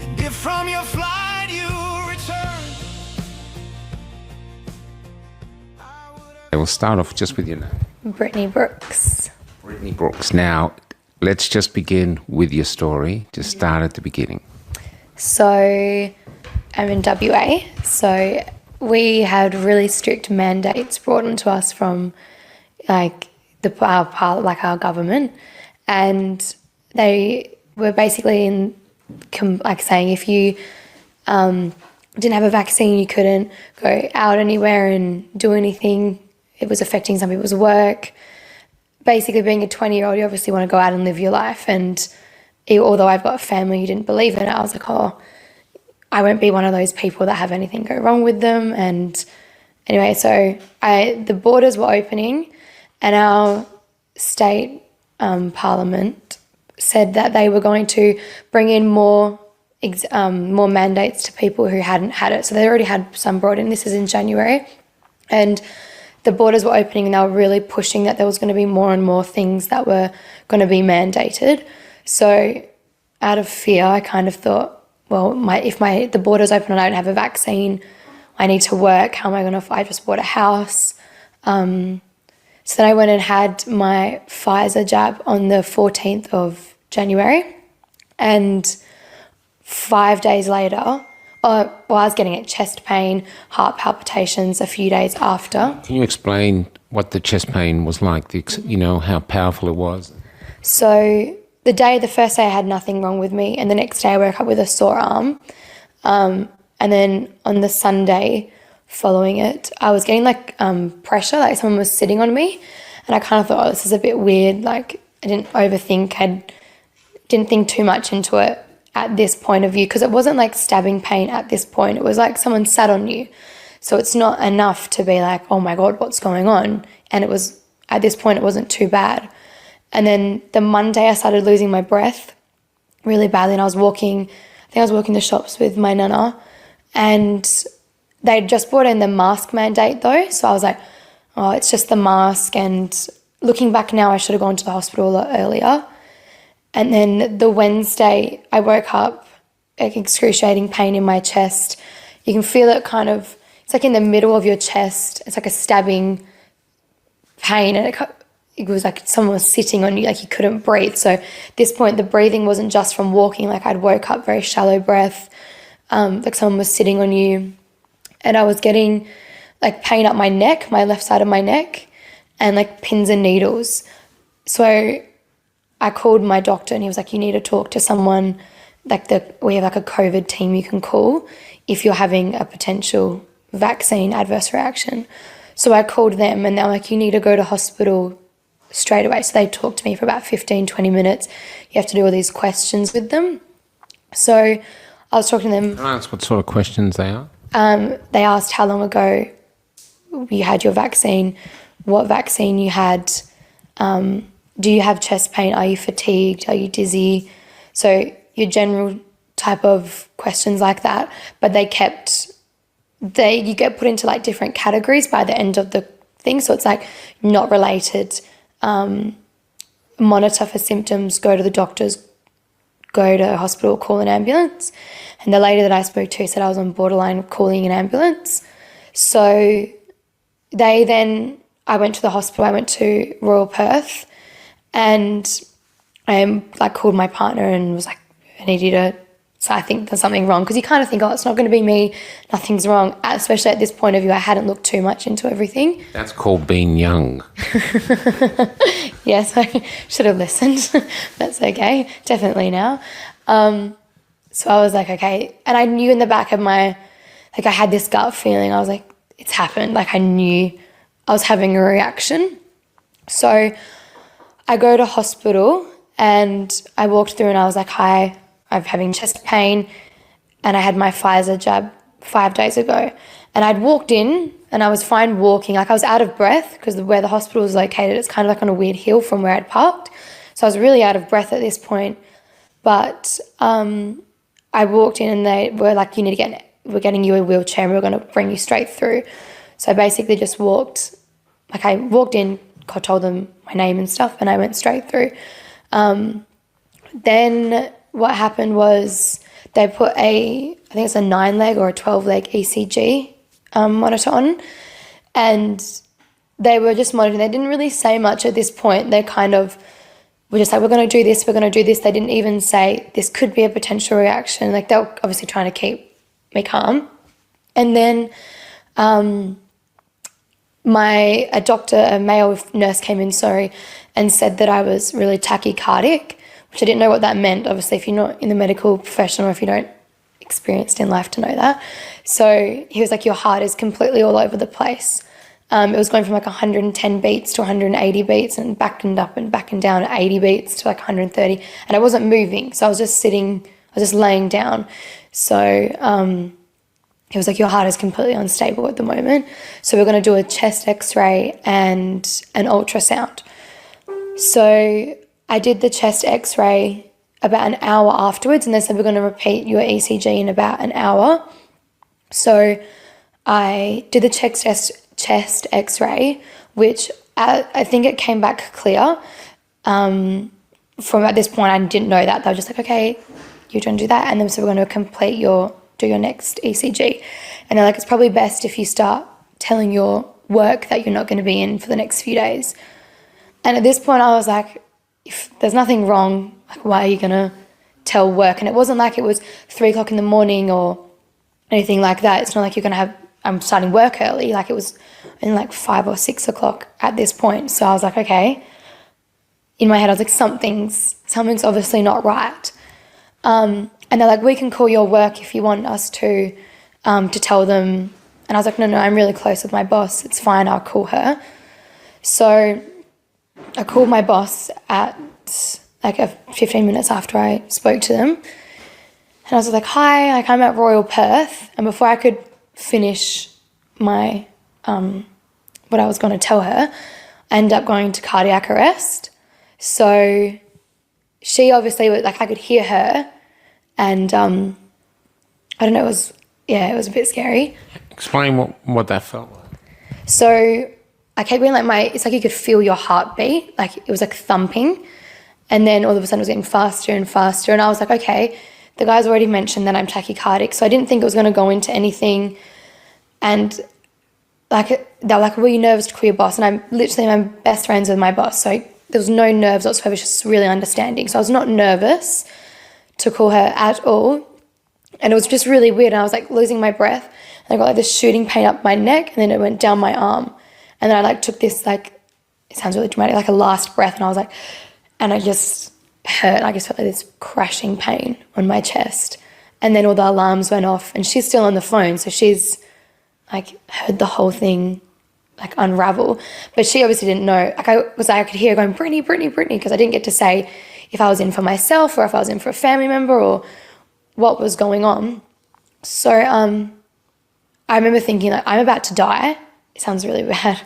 And if from your flight you return, We'll start off just with your name. Brittany Brooks. Brittany Brooks. Now, let's just begin with your story. Just start at the beginning. So I'm in WA. So we had really strict mandates brought onto us from like our government, and they were basically saying if you didn't have a vaccine, you couldn't go out anywhere and do anything. It was affecting some people's work. Basically, being a 20-year-old, you obviously want to go out and live your life. And although I've got a family who didn't believe in it, I was like, oh, I won't be one of those people that have anything go wrong with them. And anyway, so the borders were opening, and our state parliament said that they were going to bring in more mandates to people who hadn't had it. So they already had some brought in. This is in January. And the borders were opening, and they were really pushing that there was going to be more and more things that were going to be mandated. So out of fear, I kind of thought, well, if the borders open and I don't have a vaccine, I need to work. How am I going to, I just bought a house. So then I went and had my Pfizer jab on the 14th of January. And 5 days later, I was getting chest pain, heart palpitations a few days after. Can you explain what the chest pain was like, how powerful it was? So the first day I had nothing wrong with me, and the next day I woke up with a sore arm. And then on the Sunday following it, I was getting pressure, like someone was sitting on me. And I kind of thought, oh, this is a bit weird. Like I didn't overthink, didn't think too much into it at this point of view, because it wasn't like stabbing pain at this point. It was like someone sat on you. So it's not enough to be like, oh my God, what's going on? And it was, at this point, it wasn't too bad. And then the Monday I started losing my breath really badly, and I think I was walking the shops with my nana, and they'd just brought in the mask mandate though. So I was like, oh, it's just the mask. And looking back now, I should have gone to the hospital a lot earlier. And then the Wednesday, I woke up, excruciating pain in my chest. You can feel it it's like in the middle of your chest. It's like a stabbing pain, and it was like someone was sitting on you, like you couldn't breathe. So at this point, the breathing wasn't just from walking. Like I'd woke up very shallow breath, like someone was sitting on you. And I was getting like pain up my neck, my left side of my neck, and like pins and needles. So I called my doctor, and he was like, you need to talk to someone, we have like a COVID team you can call if you're having a potential vaccine adverse reaction. So I called them, and they're like, you need to go to hospital straight away. So they talked to me for about 15, 20 minutes. You have to do all these questions with them. So I was talking to them. Can I ask what sort of questions they are? They asked how long ago you had your vaccine, what vaccine you had, do you have chest pain? Are you fatigued? Are you dizzy? So your general type of questions like that. But you get put into like different categories by the end of the thing. So it's like not related, monitor for symptoms, go to the doctors, go to hospital, call an ambulance. And the lady that I spoke to said I was on borderline calling an ambulance. So I went to the hospital, I went to Royal Perth, and I called my partner and was like, I need you to, so I think there's something wrong. Because you kind of think, oh, it's not going to be me, nothing's wrong. Especially at this point of view, I hadn't looked too much into everything. That's called being young. Yes, I should have listened. That's okay, definitely now. So I was like, okay. And I knew in the back of my, like I had this gut feeling. I was like, it's happened. Like I knew I was having a reaction. So I go to hospital and I walked through and I was like, hi, I'm having chest pain. And I had my Pfizer jab 5 days ago. And I'd walked in and I was fine walking. Like I was out of breath because where the hospital was located, it's kind of like on a weird hill from where I'd parked. So I was really out of breath at this point. But I walked in and they were like, we're getting you a wheelchair and we're going to bring you straight through. So I basically just walked in, told them my name and stuff, and I went straight through. Then what happened was they put I think it's a 9-leg or a 12-leg ECG monitor on, and they were just monitoring. They didn't really say much at this point. They kind of were just like, we're going to do this, we're going to do this. They didn't even say this could be a potential reaction. Like they were obviously trying to keep me calm. And then a male nurse came in, and said that I was really tachycardic, which I didn't know what that meant. Obviously, if you're not in the medical profession or if you don't experienced in life to know that. So he was like, your heart is completely all over the place. It was going from like 110 beats to 180 beats and back and up and back and down at 80 beats to like 130. And I wasn't moving. So I was just laying down. So he was like, your heart is completely unstable at the moment. So we're going to do a chest x-ray and an ultrasound. So I did the chest x-ray about an hour afterwards, and they said we're going to repeat your ECG in about an hour. So I did the chest x-ray, which I think it came back clear. From at this point, I didn't know that. They were just like, okay, you're going to do that. And then so we're going to do your next ECG. And they're like, it's probably best if you start telling your work that you're not going to be in for the next few days. And at this point I was like, if there's nothing wrong, like why are you going to tell work? And it wasn't like it was 3 o'clock in the morning or anything like that. It's not like I'm starting work early. Like it was in like 5 or 6 o'clock at this point. So I was like, okay. In my head I was like, something's obviously not right. And they're like, we can call your work if you want us to tell them. And I was like, no, I'm really close with my boss. It's fine, I'll call her. So I called my boss at like 15 minutes after I spoke to them. And I was like, hi, like I'm at Royal Perth. And before I could finish my, what I was going to tell her, I ended up going to cardiac arrest. So she obviously, like I could hear her. And I don't know, it was a bit scary. Explain what that felt like. So I kept being like it's like you could feel your heartbeat, like it was like thumping. And then all of a sudden it was getting faster and faster. And I was like, okay, the guy's already mentioned that I'm tachycardic. So I didn't think it was going to go into anything. And like they were like, were you nervous to call your boss? And I'm best friends with my boss. So there was no nerves whatsoever, just really understanding. So I was not nervous to call her at all. And it was just really weird. And I was like losing my breath. And I got like this shooting pain up my neck, and then it went down my arm. And then I like took this, like, it sounds really dramatic, like a last breath. And I was like, and I just hurt. I just felt like this crashing pain on my chest. And then all the alarms went off, and she's still on the phone. So she's like heard the whole thing like unravel. But she obviously didn't know. Like I could hear her going, Brittany, Brittany, Brittany, because I didn't get to say if I was in for myself or if I was in for a family member or what was going on. So I remember thinking, like, I'm about to die. It sounds really bad.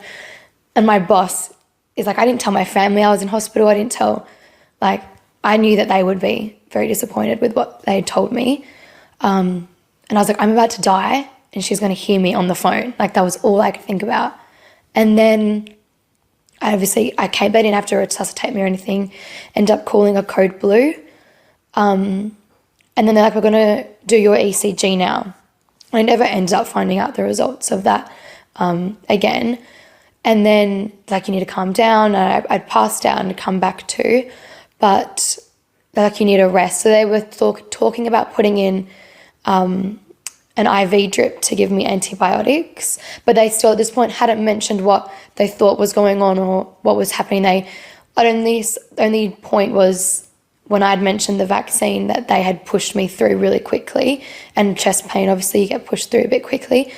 And my boss is like, I didn't tell my family I was in hospital. I didn't tell, like, I knew that they would be very disappointed with what they had told me. And I was like, I'm about to die and she's going to hear me on the phone. Like, that was all I could think about. And then they didn't have to resuscitate me or anything. Ended up calling a code blue. And then they're like, we're going to do your ECG now. And I never ended up finding out the results of that again. And then, like, you need to calm down. And I'd passed out and come back to. But, like, you need a rest. So they were talking about putting in an IV drip to give me antibiotics. But they still, at this point, hadn't mentioned what they thought was going on or what was happening. The only point was when I'd mentioned the vaccine, that they had pushed me through really quickly, and chest pain, obviously you get pushed through a bit quickly.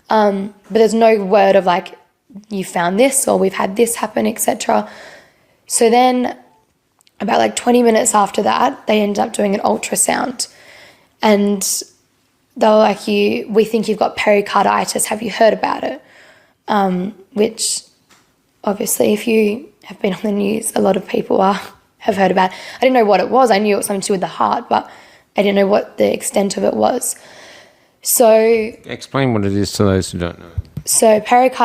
But there's no word of like, you found this or we've had this happen, etc. So then about like 20 minutes after that, they ended up doing an ultrasound, and they were like, we think you've got pericarditis. Have you heard about it? Which obviously, if you have been on the news, a lot of people have heard about it. I didn't know what it was. I knew it was something to do with the heart, but I didn't know what the extent of it was. So Explain what it is to those who don't know. So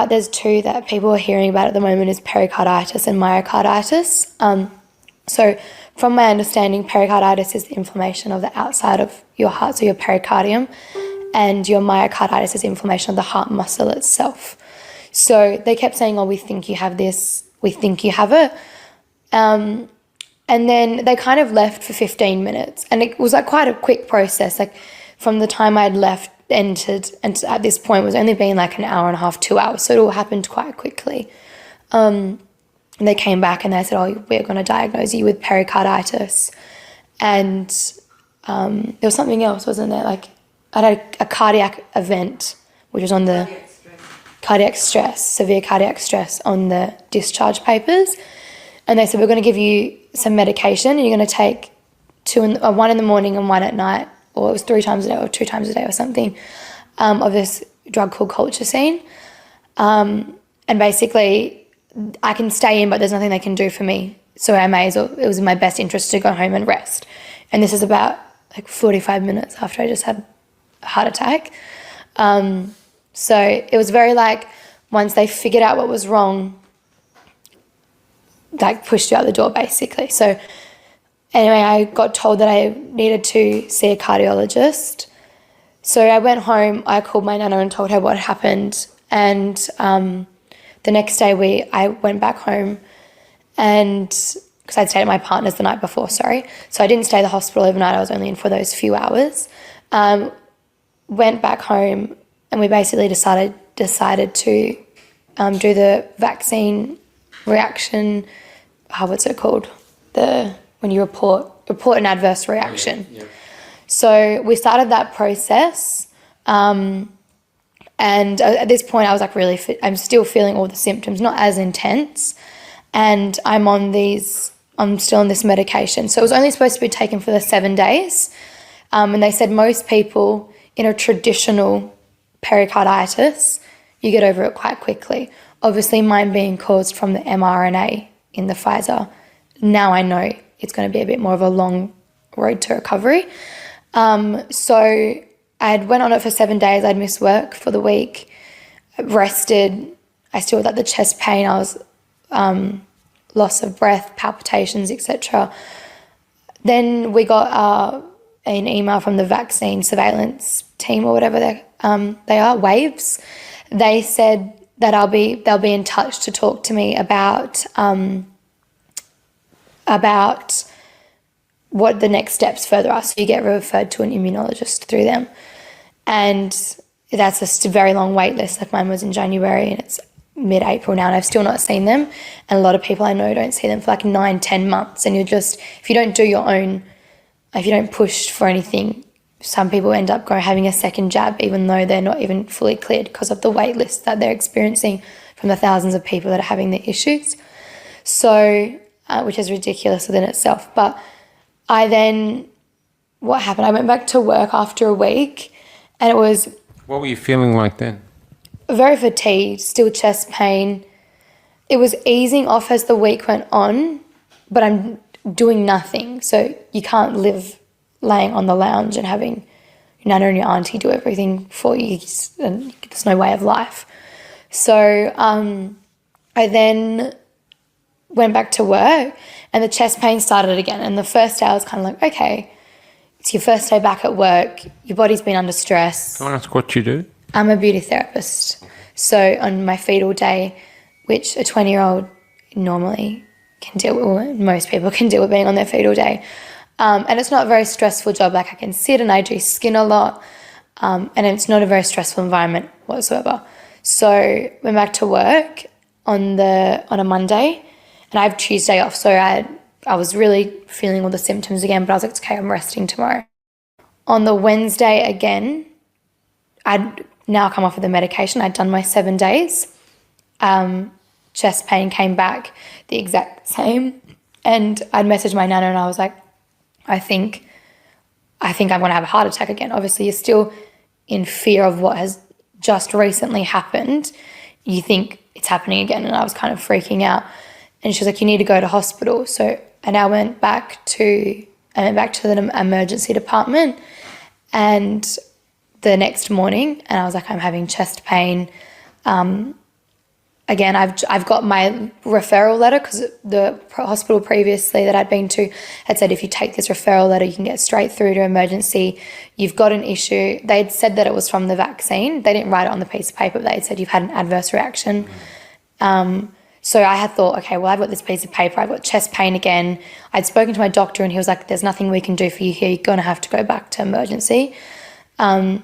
there's two that people are hearing about at the moment, is pericarditis and myocarditis. So from my understanding, pericarditis is the inflammation of the outside of your heart, so your pericardium, and your myocarditis is inflammation of the heart muscle itself. So they kept saying, we think you have this, we think you have it. And then they kind of left for 15 minutes, and it was like quite a quick process. Like from the time I'd left, entered, and at this point it was only been like an hour and a half, 2 hours. So it all happened quite quickly. And they came back and they said, we're going to diagnose you with pericarditis. And there was something else, wasn't there? Like I had a cardiac event, which was on the cardiac stress, severe cardiac stress on the discharge papers. And they said, we're going to give you some medication, and you're going to take 1 in the morning and 1 at night, or it was 3 times a day or 2 times a day or something, of this drug called colchicine. And basically I can stay in, but there's nothing they can do for me. So it was in my best interest to go home and rest. And this is about like 45 minutes after I just had a heart attack. So it was very like, once they figured out what was wrong, like pushed you out the door basically. So anyway, I got told that I needed to see a cardiologist. So I went home, I called my nana and told her what happened. And the next day I went back home, and because I'd stayed at my partner's the night before, sorry. So I didn't stay at the hospital overnight, I was only in for those few hours. Went back home, and we basically decided to do the vaccine reaction, what's it called? When you report an adverse reaction. Yeah. So we started that process, and at this point I was like really fit. I'm still feeling all the symptoms, not as intense, and I'm still on this medication. So it was only supposed to be taken for the 7 days, and they said most people in a traditional pericarditis, you get over it quite quickly. Obviously mine being caused from the mRNA in the Pfizer, now I know it's going to be a bit more of a long road to recovery. So I went on it for 7 days. I'd missed work for the week, rested. I still had the chest pain. I was loss of breath, palpitations, etc. Then we got an email from the vaccine surveillance team or whatever they are, Waves. They said that they'll be in touch to talk to me about what the next steps further are. So you get referred to an immunologist through them. And that's a very long wait list. Like mine was in January and it's mid-April now, and I've still not seen them. And a lot of people I know don't see them for like 9-10 months. And if you don't do your own, if you don't push for anything, some people end up having a second jab even though they're not even fully cleared because of the wait list that they're experiencing from the thousands of people that are having the issues. So, which is ridiculous within itself. But what happened? I went back to work after a week, and it was... What were you feeling like then? Very fatigued, still chest pain. It was easing off as the week went on, but I'm doing nothing. So you can't live laying on the lounge and having your nana and your auntie do everything for you. And there's no way of life. So I then went back to work, and the chest pain started again. And the first day I was kind of like, okay, it's your first day back at work. Your body's been under stress. Can I ask what you do? I'm a beauty therapist. So on my fetal day, which a 20-year-old normally can deal with, most people can deal with being on their fetal day. And it's not a very stressful job. Like I can sit and I do skin a lot, and it's not a very stressful environment whatsoever. So went back to work on a Monday, and I have Tuesday off. So I had I was really feeling all the symptoms again, but I was like, it's okay, I'm resting tomorrow. On the Wednesday again, I'd now come off of the medication. I'd done my 7 days. Chest pain came back the exact same. And I'd messaged my nana and I was like, I think I'm going to have a heart attack again. Obviously, you're still in fear of what has just recently happened. You think it's happening again. And I was kind of freaking out. And she was like, you need to go to hospital. So I now went back to the emergency department, and the next morning, and I was like, I'm having chest pain. Again, I've got my referral letter because the hospital previously that I'd been to had said if you take this referral letter, you can get straight through to emergency. You've got an issue. They'd said that it was from the vaccine. They didn't write it on the piece of paper, but they'd said you've had an adverse reaction. So I had thought, okay, well, I've got this piece of paper. I've got chest pain again. I'd spoken to my doctor and he was like, there's nothing we can do for you here. You're going to have to go back to emergency. I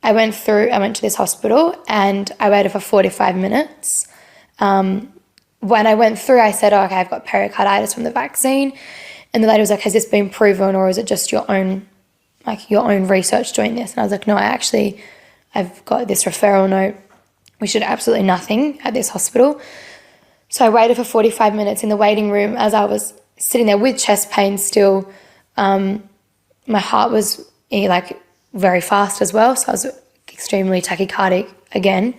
went to this hospital and I waited for 45 minutes. When I went through, I said, oh, okay, I've got pericarditis from the vaccine. And the lady was like, has this been proven or is it just your own research doing this? And I was like, no, I've got this referral note. We should absolutely nothing at this hospital. So I waited for 45 minutes in the waiting room as I was sitting there with chest pain still. My heart was very fast as well. So I was extremely tachycardic again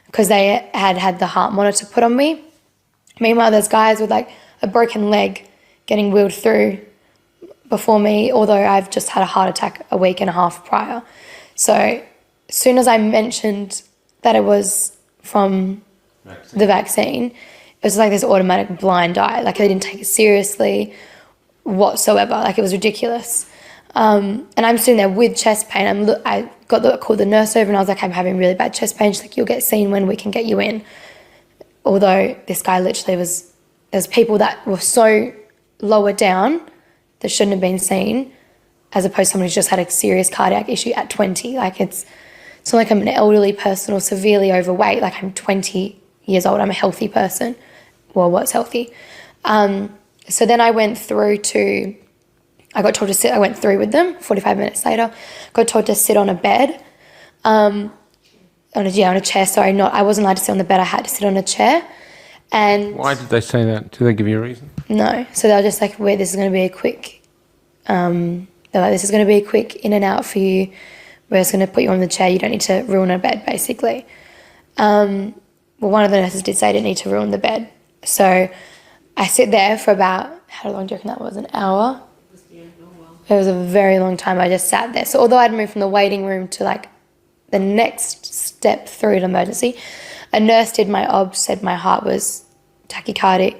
because they had the heart monitor put on me. Meanwhile, there's guys with like a broken leg getting wheeled through before me, although I've just had a heart attack a week and a half prior. So as soon as I mentioned that it was from the vaccine, it was like this automatic blind eye. Like they didn't take it seriously whatsoever. Like it was ridiculous. And I'm sitting there with chest pain. I called the nurse over and I was like, I'm having really bad chest pain. She's like, you'll get seen when we can get you in. Although this guy literally there's people that were so lower down that shouldn't have been seen, as opposed to someone who's just had a serious cardiac issue at 20. Like it's not like I'm an elderly person or severely overweight. Like I'm 20 years old. I'm a healthy person. Well, what's healthy? So then I went through I got told to sit. I went through with them 45 minutes later. Got told to sit on a bed, on a chair. Sorry, I wasn't allowed to sit on the bed. I had to sit on a chair. And why did they say that? Did they give you a reason? No. So they were just like, this is going to be a quick, this is going to be a quick in and out for you. We're just going to put you on the chair. You don't need to ruin a bed, basically. Well, one of the nurses did say I didn't need to ruin the bed. So I sit there for about, how long do you reckon that was, an hour? It was a very long time. I just sat there. So although I'd moved from the waiting room to like the next step through to emergency, a nurse did my obs, said my heart was tachycardic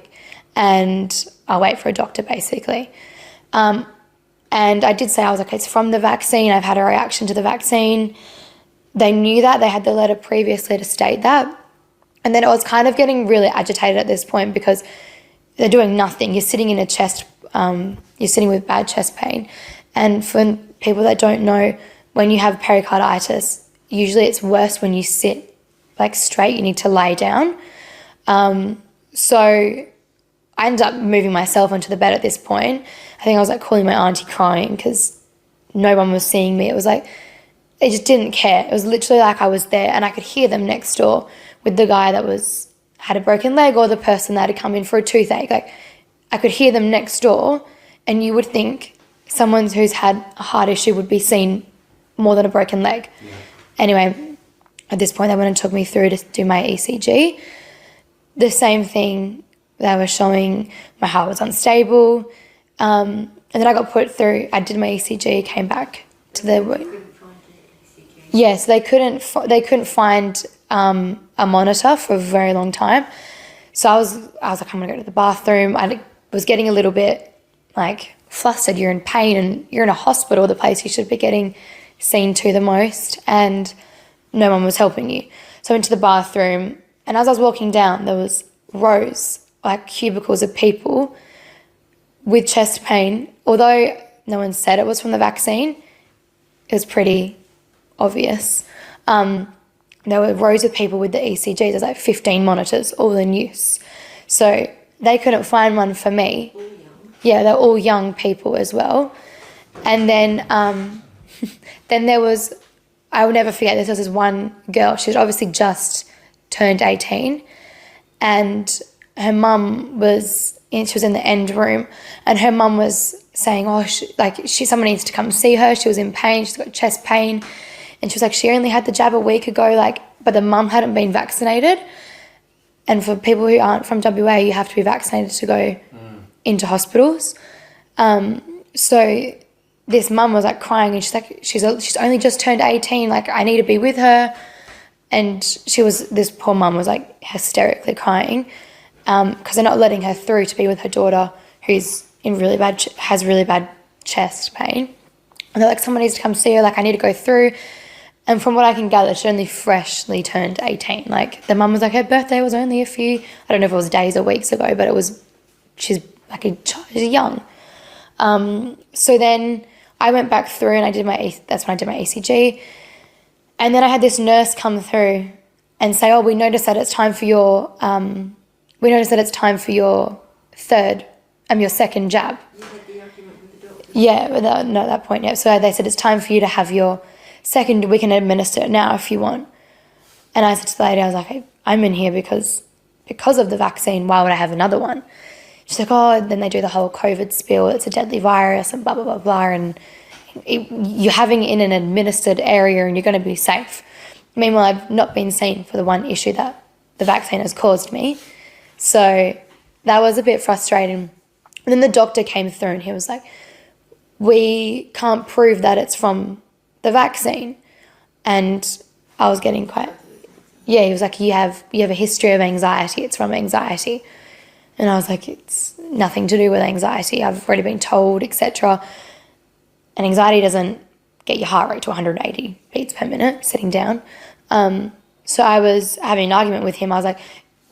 and I'll wait for a doctor basically. And I did say, I was like, it's from the vaccine. I've had a reaction to the vaccine. They knew that. They had the letter previously to state that. And then I was kind of getting really agitated at this point because they're doing nothing. You're sitting in you're sitting with bad chest pain. And for people that don't know, when you have pericarditis, usually it's worse when you sit like straight. You need to lay down. So I ended up moving myself onto the bed at this point. I think I was like calling my auntie crying because no one was seeing me. It was like, they just didn't care. It was literally like I was there and I could hear them next door with the guy that had a broken leg or the person that had come in for a toothache. Like I could hear them next door, and you would think someone who's had a heart issue would be seen more than a broken leg. Yeah. Anyway, at this point they went and took me through to do my ECG. The same thing, they were showing my heart was unstable. And then I got put through, I did my ECG, came back to the... Yes, they couldn't find a monitor for a very long time. So I was like, I'm gonna go to the bathroom. I was getting a little bit like flustered. You're in pain and you're in a hospital, the place you should be getting seen to the most, and no one was helping you. So I went to the bathroom, and as I was walking down, there was rows, like cubicles of people with chest pain. Although no one said it was from the vaccine, it was pretty obvious. There were rows of people with the ECGs. There's like 15 monitors all in use. So they couldn't find one for me. Yeah, they're all young people as well. And then then there was, I will never forget this, there was this one girl, she'd obviously just turned 18, and her mum was she was in the end room, and her mum was saying, someone needs to come see her. She was in pain, she's got chest pain, and she was like, she only had the jab a week ago, but the mum hadn't been vaccinated. And for people who aren't from WA, you have to be vaccinated to go into hospitals. So this mum was like crying, and she's like, she's only just turned 18, like I need to be with her. And this poor mum was like hysterically crying because they're not letting her through to be with her daughter who's has really bad chest pain. And they're like, someone needs to come see her, like I need to go through. And from what I can gather, she only freshly turned 18. Like the mum was like, her birthday was only I don't know if it was days or weeks ago, but she's like she's young. So then I went back through and that's when I did my ECG. And then I had this nurse come through and say, we noticed that it's time for your your second jab. You had the argument with the doctor? Yeah, at that point, yeah. So they said, it's time for you to have your second, we can administer it now if you want. And I said to the lady, I was like, I'm in here because of the vaccine, why would I have another one? She's like, then they do the whole COVID spiel, it's a deadly virus and blah, blah, blah, blah, and you're having it in an administered area and you're going to be safe. Meanwhile, I've not been seen for the one issue that the vaccine has caused me. So that was a bit frustrating. And then the doctor came through and he was like, we can't prove that it's from the vaccine. And I was getting he was like, you have a history of anxiety, it's from anxiety. And I was like, it's nothing to do with anxiety, I've already been told, etc. And anxiety doesn't get your heart rate to 180 beats per minute sitting down. So I was having an argument with him. I was like,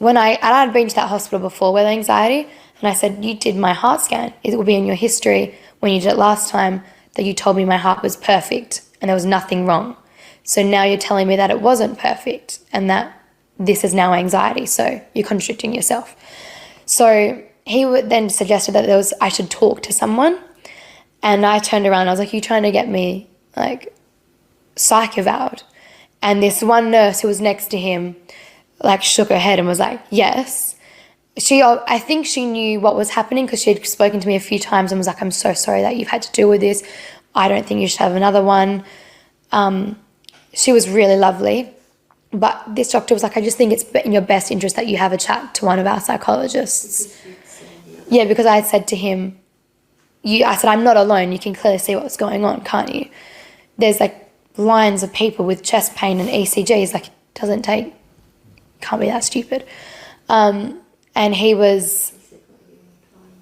I'd been to that hospital before with anxiety, and I said, you did my heart scan. It will be in your history when you did it last time that you told me my heart was perfect and there was nothing wrong. So now you're telling me that it wasn't perfect and that this is now anxiety. So you're contradicting yourself. So he then suggested that I should talk to someone. And I turned around and I was like, you trying to get me like psych evaled? And this one nurse who was next to him like shook her head and was like, yes. I think she knew what was happening because she had spoken to me a few times and was like, I'm so sorry that you've had to deal with this. I don't think you should have another one. She was really lovely. But this doctor was like, I just think it's in your best interest that you have a chat to one of our psychologists. Yeah, because I had said to him, I said, I'm not alone. You can clearly see what's going on, can't you? There's like lines of people with chest pain and ECGs. Like, it can't be that stupid. And he was,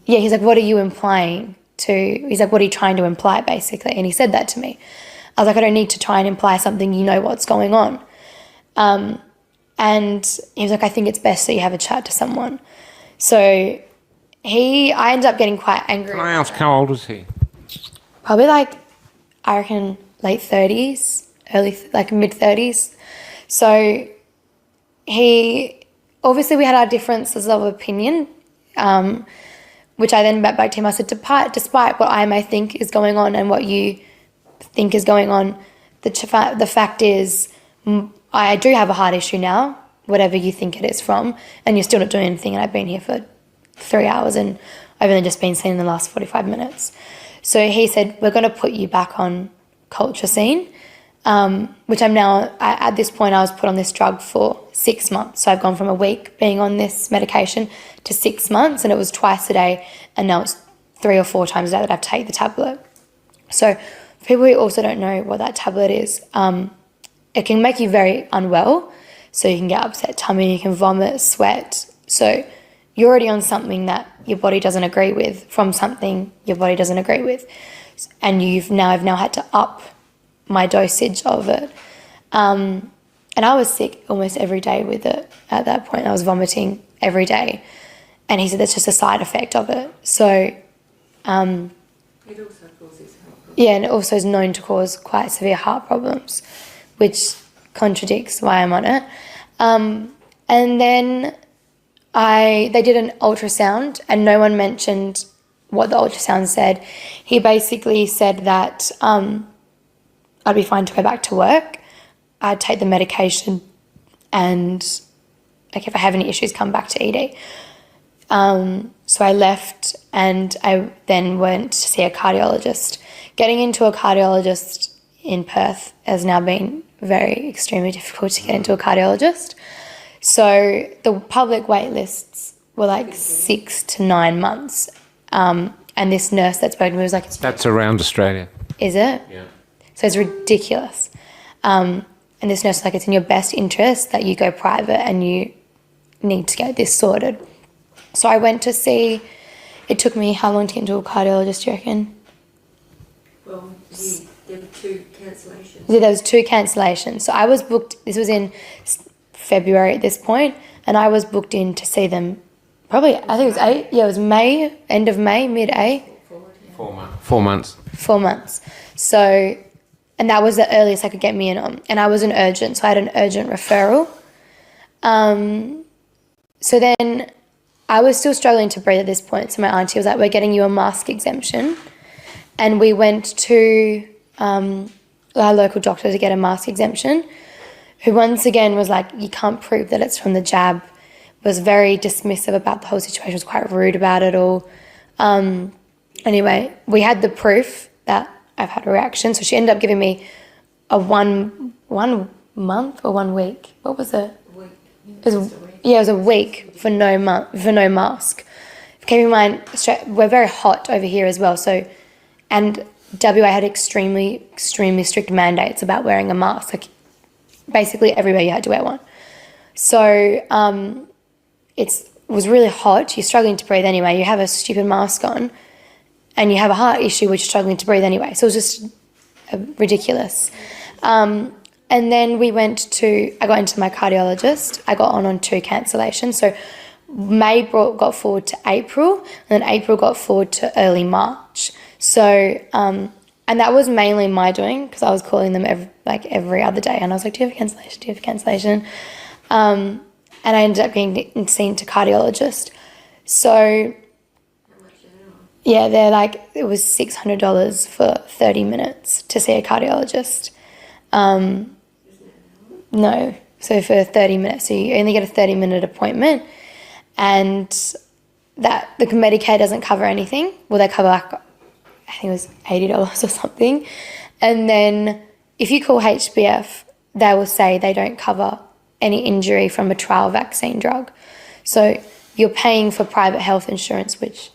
he's like, what are you implying he's like, what are you trying to imply, basically? And he said that to me. I was like, I don't need to try and imply something, you know what's going on. And he was like, I think it's best that you have a chat to someone. So I ended up getting quite angry. Can I ask how old was he? Probably I reckon late 30s, mid 30s. So obviously we had our differences of opinion, which I then went back to him. I said, despite what I may think is going on and what you think is going on, the fact is I do have a heart issue now, whatever you think it is from, and you're still not doing anything, and I've been here for 3 hours and I've only just been seen in the last 45 minutes. So he said, we're going to put you back on culture scene, which I'm now, at this point I was put on this drug for 6 months. So I've gone from a week being on this medication to 6 months, and it was twice a day, and now it's 3 or 4 times a day that I have to take the tablet. So for people who also don't know what that tablet is, it can make you very unwell. So you can get upset tummy, you can vomit, sweat. So you're already on something that your body doesn't agree with, from something your body doesn't agree with. And I've now had to up my dosage of it. And I was sick almost every day with it at that point. I was vomiting every day. And he said that's just a side effect of it. So it also causes heart problems. Yeah, and it also is known to cause quite severe heart problems, which contradicts why I'm on it. And then they did an ultrasound, and no one mentioned what the ultrasound said. He basically said that I'd be fine to go back to work. I'd take the medication and like if I have any issues, come back to ED. So I left and I then went to see a cardiologist. Getting into a cardiologist in Perth has now been very extremely difficult to get into a cardiologist. So the public wait lists were like 6 to 9 months. And this nurse that spoke to me was like... That's around Australia. Is it? Yeah. So it's ridiculous. And this nurse was like, it's in your best interest that you go private and you need to get this sorted. So I went to see... It took me how long to get into a cardiologist, do you reckon? Well, there were 2 cancellations. Yeah, there was 2 cancellations. So I was booked... This was in February at this point, and I was booked in to see them probably, I think it was May, end of May, mid-A. 4 months. 4 months. So, and that was the earliest I could get me in on. And I was an urgent, so I had an urgent referral. So then I was still struggling to breathe at this point. So my auntie was like, we're getting you a mask exemption. And we went to our local doctor to get a mask exemption, who once again was like, you can't prove that it's from the jab, was very dismissive about the whole situation, was quite rude about it all. Anyway, we had the proof that I've had a reaction, so she ended up giving me a one month or 1 week. What was it? It was a week for no mask. Keep in mind, we're very hot over here as well, so, and WA had extremely strict mandates about wearing a mask. Like, basically everywhere you had to wear one. So it was really hot. You're struggling to breathe anyway. You have a stupid mask on and you have a heart issue which you're struggling to breathe anyway. So it was just ridiculous. And then I got into my cardiologist. I got on 2 cancellations. So May got forward to April, and then April got forward to early March. So, and that was mainly my doing because I was calling them every other day, and I was like, do you have a cancellation? Do you have a cancellation? And I ended up getting seen to cardiologist. So, yeah, they're like, it was $600 for 30 minutes to see a cardiologist. No, so for 30 minutes. So you only get a 30-minute appointment, and that the Medicare doesn't cover anything. Well, they cover like, I think it was $80 or something. And then if you call HBF, they will say they don't cover any injury from a trial vaccine drug. So you're paying for private health insurance, which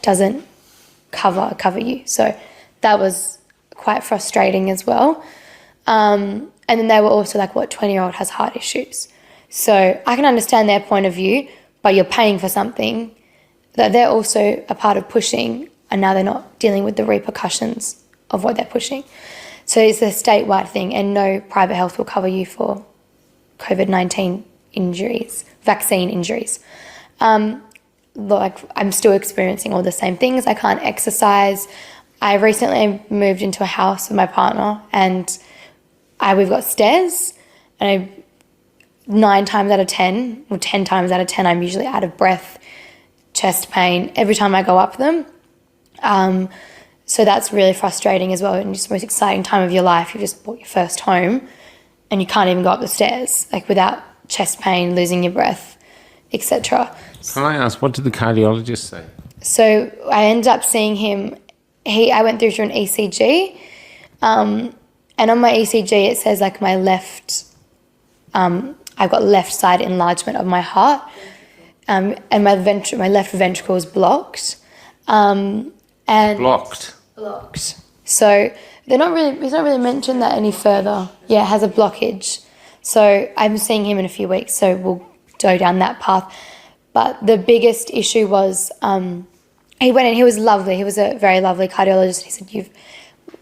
doesn't cover you. So that was quite frustrating as well. And then they were also like, what 20-year-old has heart issues? So I can understand their point of view, but you're paying for something that they're also a part of pushing, and now they're not dealing with the repercussions of what they're pushing. So it's a statewide thing, and no private health will cover you for COVID-19 injuries, vaccine injuries. Like, I'm still experiencing all the same things. I can't exercise. I recently moved into a house with my partner, and we've got stairs, and 9 times out of 10, or 10 times out of 10, I'm usually out of breath, chest pain, every time I go up them. So that's really frustrating as well, and just the most exciting time of your life. You just bought your first home, and you can't even go up the stairs, like without chest pain, losing your breath, etc. Can I ask, what did the cardiologist say? So I ended up seeing him. I went through an ECG, and on my ECG it says like my left, I've got left side enlargement of my heart, and my left ventricle is blocked. And Blocked. So it's not really mentioned that any further. Yeah, it has a blockage. So I'm seeing him in a few weeks, so we'll go down that path. But the biggest issue was he went in, he was lovely. He was a very lovely cardiologist. He said,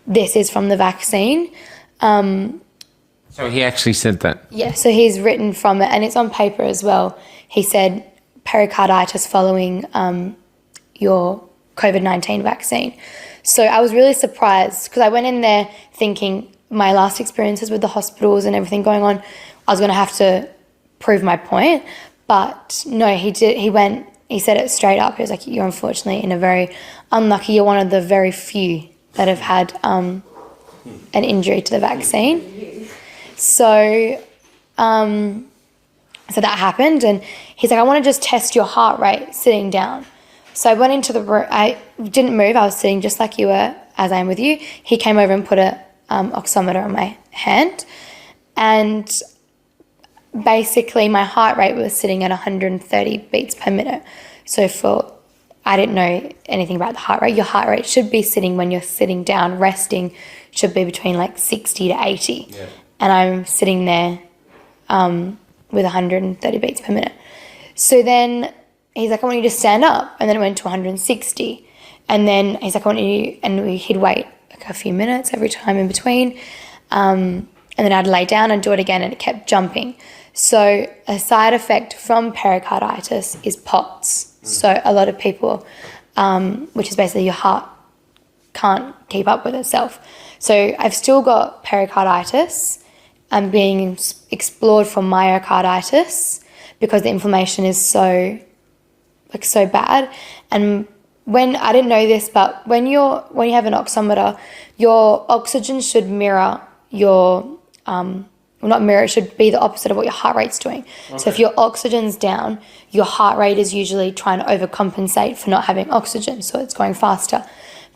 this is from the vaccine. So he actually said that? Yeah, so he's written from it, and it's on paper as well. He said pericarditis following your COVID-19 vaccine. So I was really surprised because I went in there thinking my last experiences with the hospitals and everything going on, I was going to have to prove my point. But no, he went he said it straight up. He was like, you're unfortunately in a very unlucky, you're one of the very few that have had an injury to the vaccine. So so that happened, and he's like, I want to just test your heart rate sitting down. So I went into the room. I didn't move. I was sitting just like you were, as I am with you. He came over and put a oximeter on my hand, and basically my heart rate was sitting at 130 beats per minute. So I didn't know anything about the heart rate. Your heart rate should be sitting when you're sitting down, resting, should be between like 60 to 80. Yeah. And I'm sitting there with 130 beats per minute. So then he's like, I want you to stand up. And then it went to 160. And then he's like, I want you, and he'd wait like a few minutes every time in between. And then I'd lay down and do it again, and it kept jumping. So a side effect from pericarditis is POTS. So a lot of people, which is basically your heart can't keep up with itself. So I've still got pericarditis. I'm being explored for myocarditis because the inflammation is so bad. And when I didn't know this, but when you have an oximeter, your oxygen should mirror your not mirror, it should be the opposite of what your heart rate's doing. Okay. So if your oxygen's down, your heart rate is usually trying to overcompensate for not having oxygen, so it's going faster.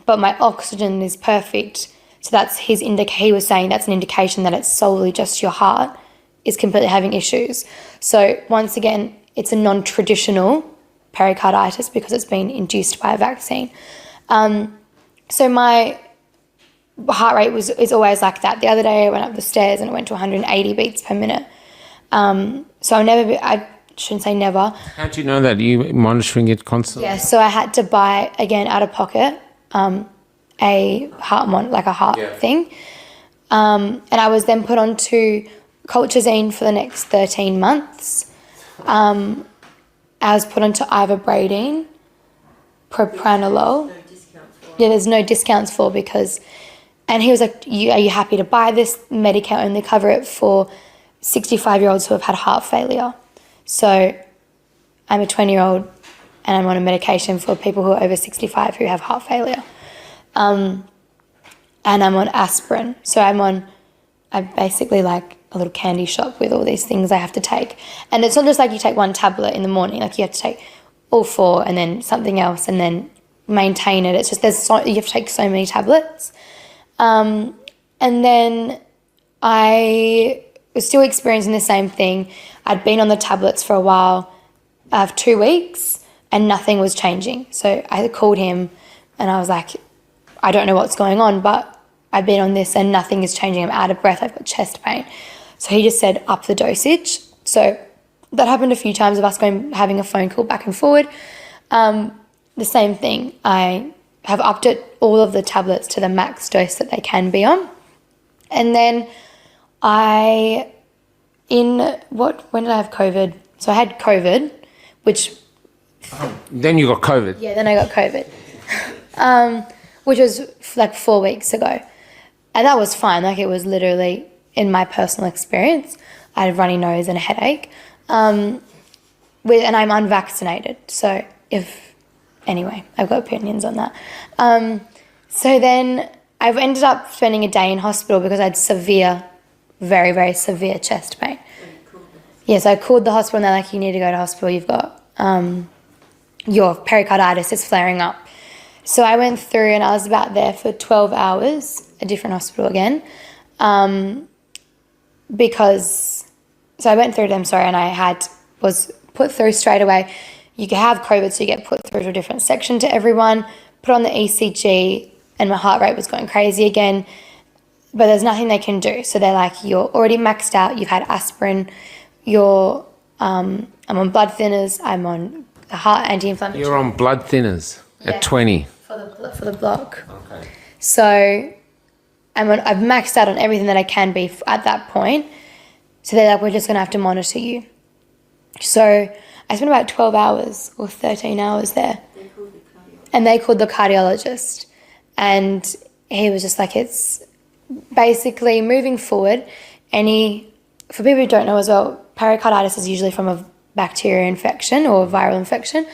But my oxygen is perfect. So that's he was saying that's an indication that it's solely just your heart is completely having issues. So once again, it's a non-traditional pericarditis because it's been induced by a vaccine. So my heart rate is always like that. The other day I went up the stairs and it went to 180 beats per minute. So I shouldn't say never. How do you know that? Are you monitoring it constantly? Yeah, so I had to buy, again, out of pocket, a heart thing. And I was then put onto colchicine for the next 13 months. I was put onto ivabradine, propranolol. Yeah, there's no discounts for because... And he was like, are you happy to buy this? Medicare only cover it for 65-year-olds who have had heart failure. So I'm a 20-year-old and I'm on a medication for people who are over 65 who have heart failure. And I'm on aspirin. So I'm basically like a little candy shop with all these things I have to take. And it's not just like you take one tablet in the morning. Like you have to take all four and then something else and then maintain it. It's just you have to take so many tablets. And then I was still experiencing the same thing. I'd been on the tablets for a while, 2 weeks, and nothing was changing. So I called him and I was like, I don't know what's going on, but I've been on this and nothing is changing. I'm out of breath. I've got chest pain. So he just said, up the dosage. So that happened a few times of us having a phone call back and forward. The same thing. I have upped all of the tablets to the max dose that they can be on. And then when did I have COVID? So I had COVID, which... Then you got COVID? Yeah, then I got COVID, which was like 4 weeks ago. And that was fine. Like it was literally, in my personal experience, I had a runny nose and a headache. And I'm unvaccinated. So anyway, I've got opinions on that. So then I've ended up spending a day in hospital because I had severe, very, very severe chest pain. Yes, I called the hospital and they're like, you need to go to hospital. You've got your pericarditis is flaring up. So I went through and I was about there for 12 hours, a different hospital again, because I went through them, and I was put through straight away. You can have COVID, so you get put through to a different section to everyone, put on the ECG, and my heart rate was going crazy again, but there's nothing they can do. So they're like, you're already maxed out, you've had aspirin, I'm on blood thinners, I'm on the heart anti-inflammatory. You're on blood thinners at 20? For the block. Okay. So I've maxed out on everything that I can be at that point. So they're like, we're just going to have to monitor you. So I spent about 12 hours or 13 hours there. And they called the cardiologist. And he was just like, it's basically moving forward. For people who don't know as well, pericarditis is usually from a bacterial infection or viral infection.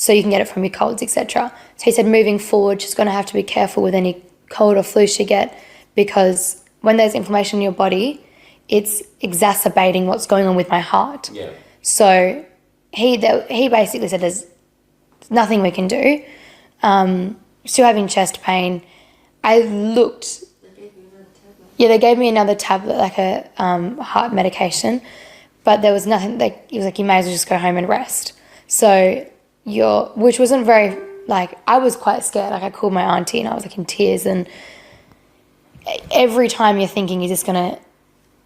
so you can get it from your colds, etc. So he said moving forward, she's going to have to be careful with any cold or flu she get, because when there's inflammation in your body, it's exacerbating what's going on with my heart. Yeah. So he basically said there's nothing we can do. Still having chest pain. I looked. Yeah, they gave me another tablet, like a heart medication, but there was nothing. Like, it was like, you may as well just go home and rest. So which wasn't very, like, I was quite scared. Like, I called my auntie and I was like in tears, and every time you're thinking, is this gonna,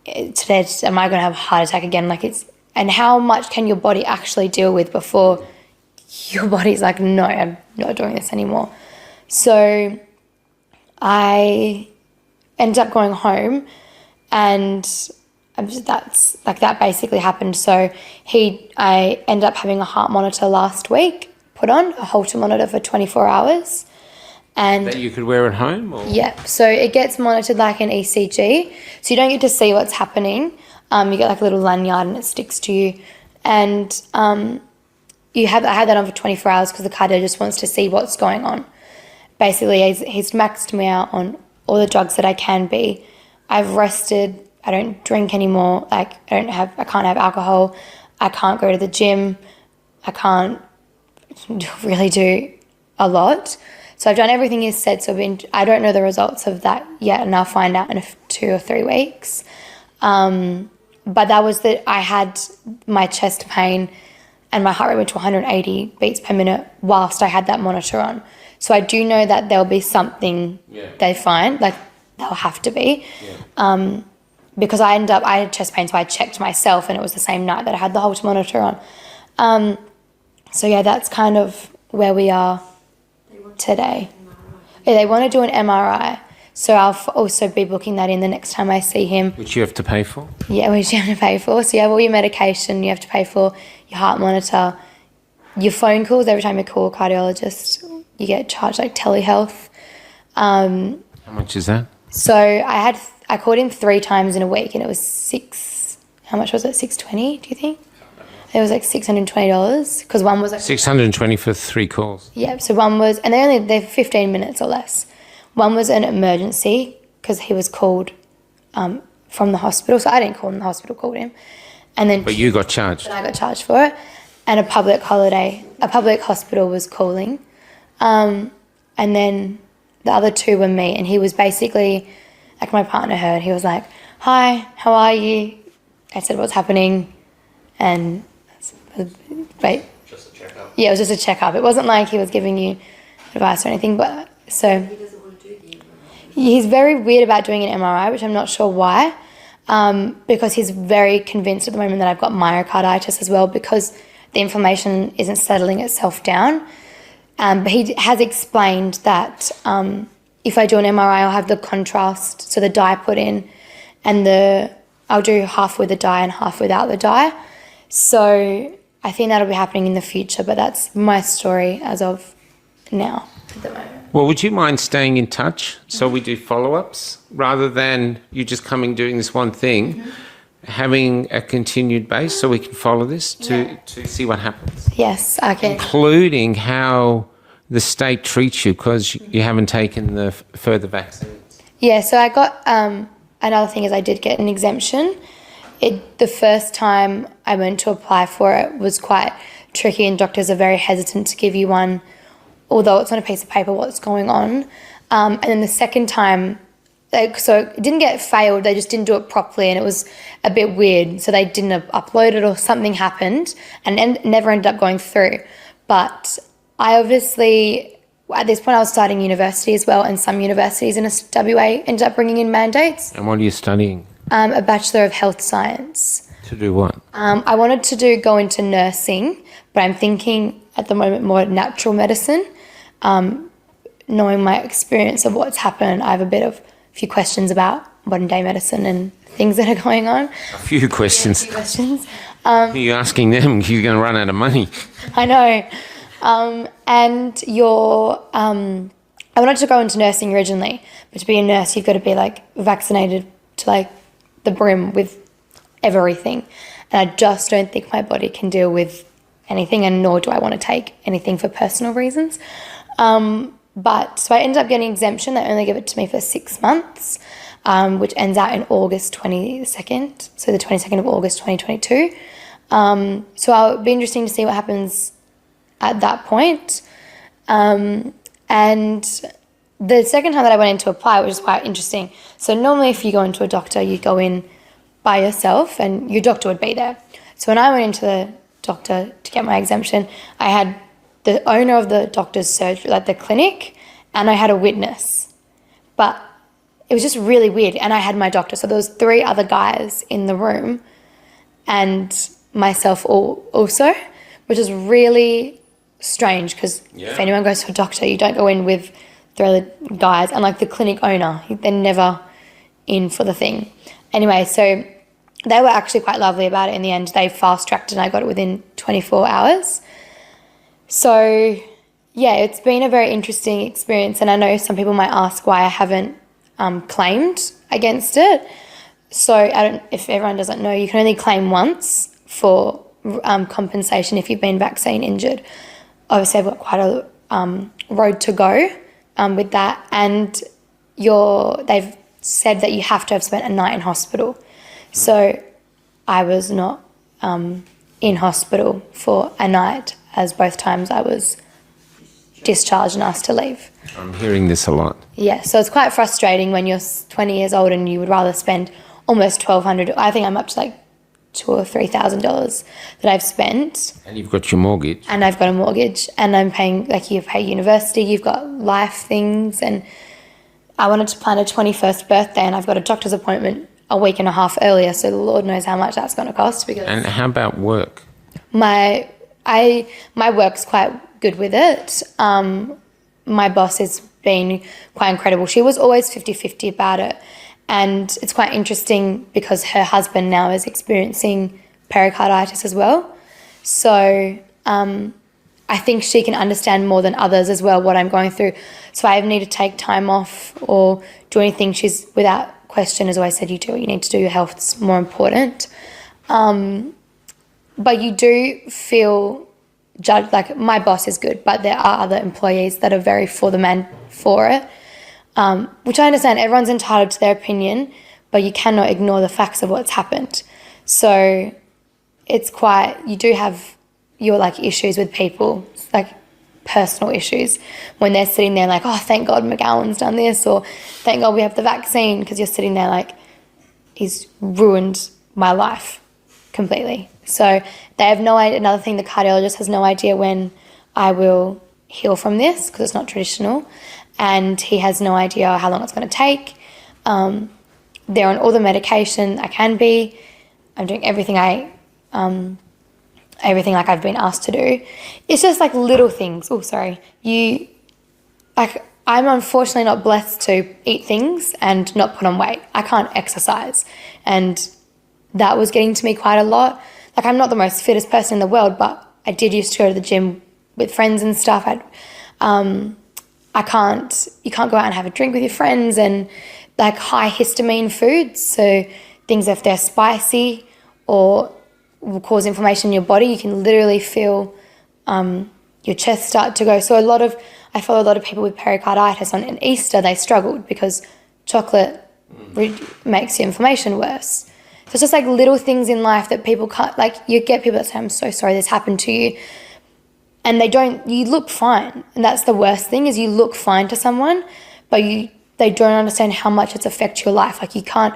today, am I gonna have a heart attack again? Like, and how much can your body actually deal with before your body's like, no, I'm not doing this anymore. So I ended up going home, and that basically happened. So I ended up having a heart monitor last week, put on a Holter monitor for 24 hours. And That you could wear at home? Or? yeah, so it gets monitored like an ECG. So you don't get to see what's happening. You get like a little lanyard and it sticks to you. And I had that on for 24 hours because the cardiologist wants to see what's going on. Basically, he's maxed me out on all the drugs that I can be. I've rested. I don't drink anymore. Like, I can't have alcohol. I can't go to the gym. I can't really do a lot. So I've done everything he said. So I don't know the results of that yet, and I'll find out in 2 or 3 weeks. But that was I had my chest pain and my heart rate went to 180 beats per minute whilst I had that monitor on. So I do know that there'll be something they find, like they'll have to be. Yeah. Because I had chest pain, so I checked myself and it was the same night that I had the Holter monitor on. So yeah, that's kind of where we are today. Yeah, they want to do an MRI. So I'll also be booking that in the next time I see him. Which you have to pay for? Yeah, which you have to pay for. So you have all your medication, you have to pay for your heart monitor, your phone calls. Every time you call a cardiologist, you get charged like telehealth. How much is that? So I called him 3 times in a week, and it was how much was it? $620, do you think? It was like $620 because one was like $620 for 3 calls. Yeah, so one was, and they're 15 minutes or less. One was an emergency because he was called from the hospital. So I didn't call him, the hospital called him. And then But you got charged. I got charged for it. And a public hospital was calling. And then the other 2 were me. And he was basically, like, my partner heard, he was like, "Hi, how are you?" I said, "What's happening?" And just a checkup. Yeah, it was just a checkup. It wasn't like he was giving you advice or anything, but so He doesn't want to do the MRI. he's very weird about doing an MRI, which I'm not sure why, because he's very convinced at the moment that I've got myocarditis as well because the inflammation isn't settling itself down. But he has explained that if I do an MRI, I'll have the contrast, so the dye put in, and I'll do half with the dye and half without the dye. So I think that'll be happening in the future, but that's my story as of now at the moment. Well, would you mind staying in touch so we do follow-ups rather than you just coming doing this one thing, having a continued base so we can follow this to see what happens? Yes, I can. Including how the state treats you because you haven't taken the further vaccines. Yeah, so I got, another thing is I did get an exemption. The first time I went to apply for it was quite tricky, and doctors are very hesitant to give you one, although it's on a piece of paper what's going on. And then the second time, so it didn't get failed, they just didn't do it properly, and it was a bit weird. So they didn't upload it or something happened and never ended up going through. But I obviously, at this point I was starting university as well, and some universities in WA ended up bringing in mandates. And what are you studying? A Bachelor of Health Science. To do what? I wanted to go into nursing, but I'm thinking at the moment more natural medicine. Knowing my experience of what's happened, I have a few questions about modern day medicine and things that are going on. A few questions. A few questions. You're asking them, you're going to run out of money. I know. I wanted to go into nursing originally, but to be a nurse, you've got to be like vaccinated to like the brim with everything. And I just don't think my body can deal with anything, and nor do I want to take anything for personal reasons. But so I ended up getting exemption. They only give it to me for 6 months, which ends out in August 22nd. So the 22nd of August 2022. So it'll be interesting to see what happens at that point. And the second time that I went in to apply, which was quite interesting. So normally if you go into a doctor, you go in by yourself and your doctor would be there. So when I went into the doctor to get my exemption, I had the owner of the doctor's surgery, like the clinic, and I had a witness. But it was just really weird. And I had my doctor. So there was 3 other guys in the room and myself also, which is really strange because if anyone goes to a doctor, you don't go in with 3 other guys. And like the clinic owner, they're never in for the thing. Anyway, so they were actually quite lovely about it in the end. They fast-tracked it and I got it within 24 hours. So, yeah, it's been a very interesting experience, and I know some people might ask why I haven't claimed against it. So, if everyone doesn't know, you can only claim once for compensation if you've been vaccine injured. Obviously, I've got quite a road to go with that, and they've said that you have to have spent a night in hospital. So, I was not in hospital for a night, as both times I was discharged and asked to leave. I'm hearing this a lot. Yeah, so it's quite frustrating when you're 20 years old and you would rather spend almost $1,200. I think I'm up to like $2,000 or $3,000 that I've spent. And you've got your mortgage. And I've got a mortgage, and I'm paying, like, you pay university, you've got life things, and I wanted to plan a 21st birthday, and I've got a doctor's appointment a week and a half earlier, so the Lord knows how much that's going to cost. Because and how about work? My work's quite good with it. My boss has been quite incredible. She was always 50-50 about it. And it's quite interesting because her husband now is experiencing pericarditis as well. So I think she can understand more than others as well what I'm going through. So I need to take time off or do anything. She's, without question, has always said, you do what you need to do. Your health's more important. But you do feel judged. Like, my boss is good, but there are other employees that are very for the man for it, which I understand. Everyone's entitled to their opinion, but you cannot ignore the facts of what's happened. So it's quite, you do have your like issues with people, like personal issues, when they're sitting there like, oh, thank God McGowan's done this, or thank God we have the vaccine, because you're sitting there like, he's ruined my life completely. So they have no idea. Another thing, the cardiologist has no idea when I will heal from this because it's not traditional, and he has no idea how long it's going to take. They're on all the medication I can be. I'm doing everything everything like I've been asked to do. It's just like little things. Oh, sorry. I'm unfortunately not blessed to eat things and not put on weight. I can't exercise, and that was getting to me quite a lot. Like, I'm not the most fittest person in the world, but I did used to go to the gym with friends and stuff. You can't go out and have a drink with your friends, and like high histamine foods. So things, if they're spicy or will cause inflammation in your body, you can literally feel your chest start to go. So I follow a lot of people with pericarditis. On Easter, they struggled because chocolate makes your inflammation worse. So it's just like little things in life that people can't, like, you get people that say, I'm so sorry this happened to you. And you look fine. And that's the worst thing, is you look fine to someone, but they don't understand how much it's affects your life. Like, you can't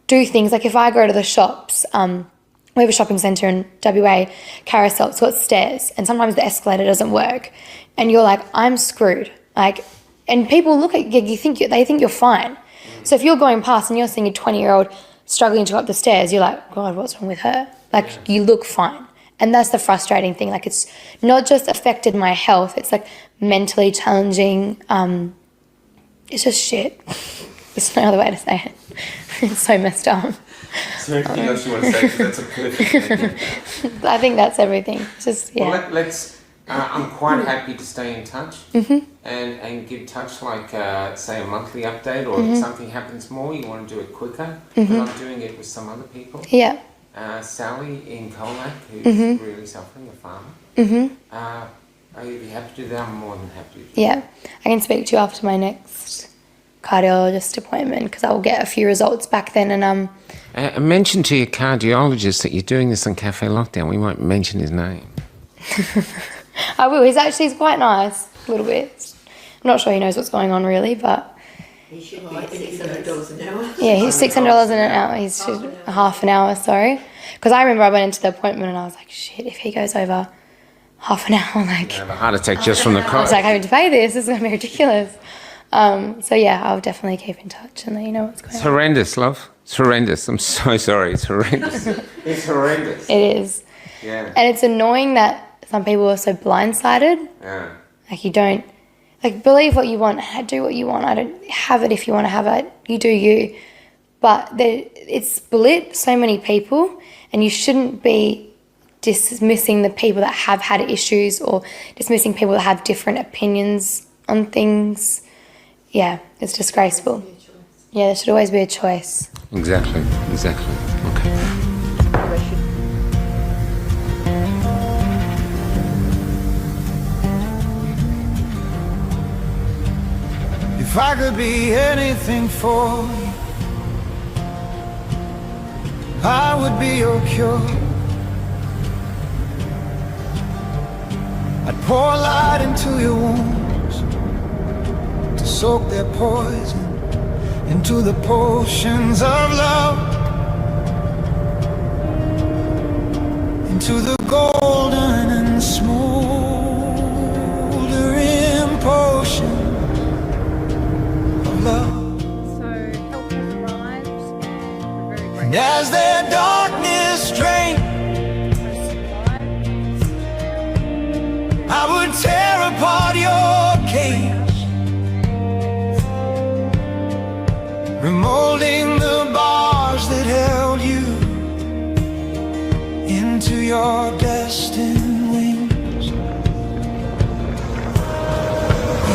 do things. Like, if I go to the shops, we have a shopping centre in WA, Carousel, it's got stairs, and sometimes the escalator doesn't work. And you're like, I'm screwed. Like, and people look at you, they think you're fine. So if you're going past and you're seeing a 20-year-old struggling to go up the stairs, you're like, God, what's wrong with her? Like, you look fine. And that's the frustrating thing. Like, it's not just affected my health, it's like mentally challenging. It's just shit. There's no other way to say it. It's so messed up. Is there anything else you want to say? Because that's a perfect ending. I think that's everything. Just, yeah. Well, let's. I'm quite happy to stay in touch and give touch, like say a monthly update, or if something happens more, you want to do it quicker. But I'm doing it with some other people. Yeah. Sally in Colac, who's really suffering, a farmer. Are you happy to do that? I'm more than happy to do Yeah, I can speak to you after my next cardiologist appointment because I will get a few results back then. And mention to your cardiologist that you're doing this on Cafe Lockdown. We won't mention his name. I will. He's quite nice, a little bit. I'm not sure he knows what's going on really, but He should be $600 an hour. yeah, he's $600 an hour. He's half an hour, sorry. Because I remember I went into the appointment and I was like, shit, if he goes over half an hour, like, Have a heart attack just from the I cough. was like, having to pay this is going to be ridiculous. So yeah, I'll definitely keep in touch and let you know what's going It's on. horrendous, love. It's horrendous. I'm so sorry. It's horrendous. It's horrendous. It is. Yeah. And it's annoying that some people are so blindsided. Yeah. Like you don't, like believe what you want, do what you want. I don't have it if you want to have it. You do you. But it's split so many people and you shouldn't be dismissing the people that have had issues or dismissing people that have different opinions on things. Yeah, it's disgraceful. Yeah, there should always be a choice. Exactly. Okay. If I could be anything for you, I would be your cure. I'd pour light into your wounds to soak their poison into the potions of love, into the golden and smoldering potion of love. So help has arrived, and we're very And grateful. as their darkness drained, I would tear apart your cage, remolding the bars that held you into your destined wings,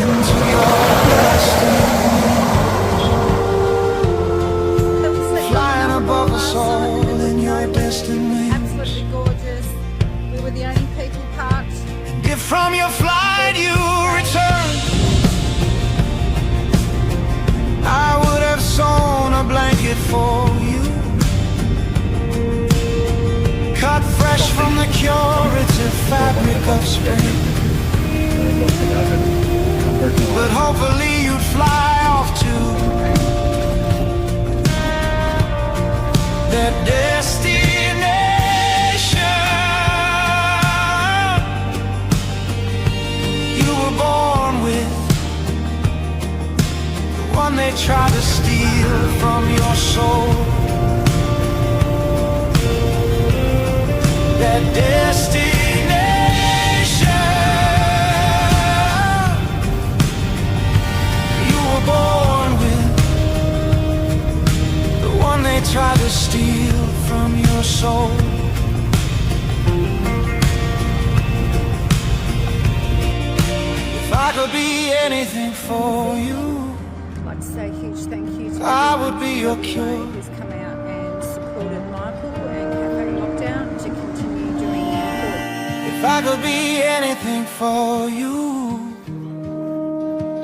into your destined wings, flying above us all in your destined wings. Absolutely gorgeous. We were the only people parked. If from your flight you return, I would have sewn a blanket for you, cut fresh from the curative fabric of spring. But hopefully you'd fly off to that destination you were born with, the one they try to steal from your soul. That destination you were born with, the one they try to steal from your soul. If I could be anything for you, I'd like to say a huge thank you to I would be your everyone cure. who's come out and supported Michael and Cafe Lockdown to continue doing good. If I could be anything for you,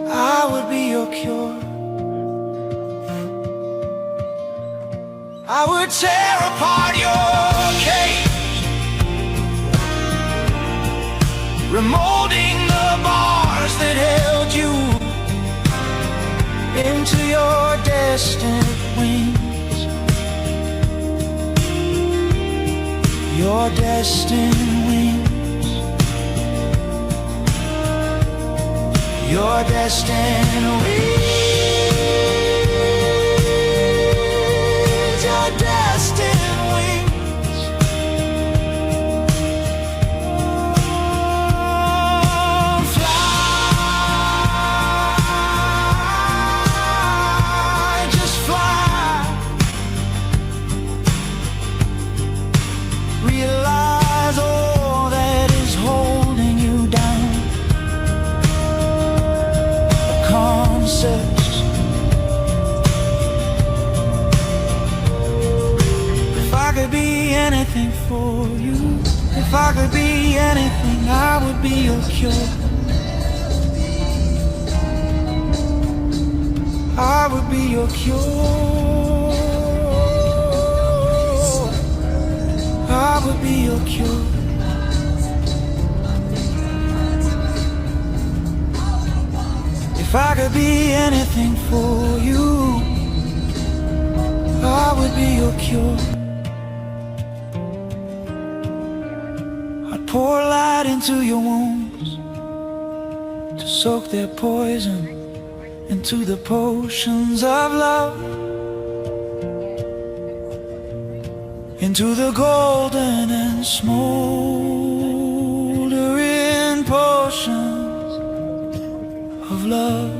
I would be your cure. I would tear apart your cage, remolding the bars that held you into your destined wings, your destined wings, your destined wings, your destined wings. Fly, just fly. Realize all that is holding you down. The concept could be anything, I would be your cure. I would be your cure. I would be your cure. If I could be anything for you, I would be your cure. I'd pour light into your wounds to soak their poison into the potions of love, into the golden and smoldering potions of love.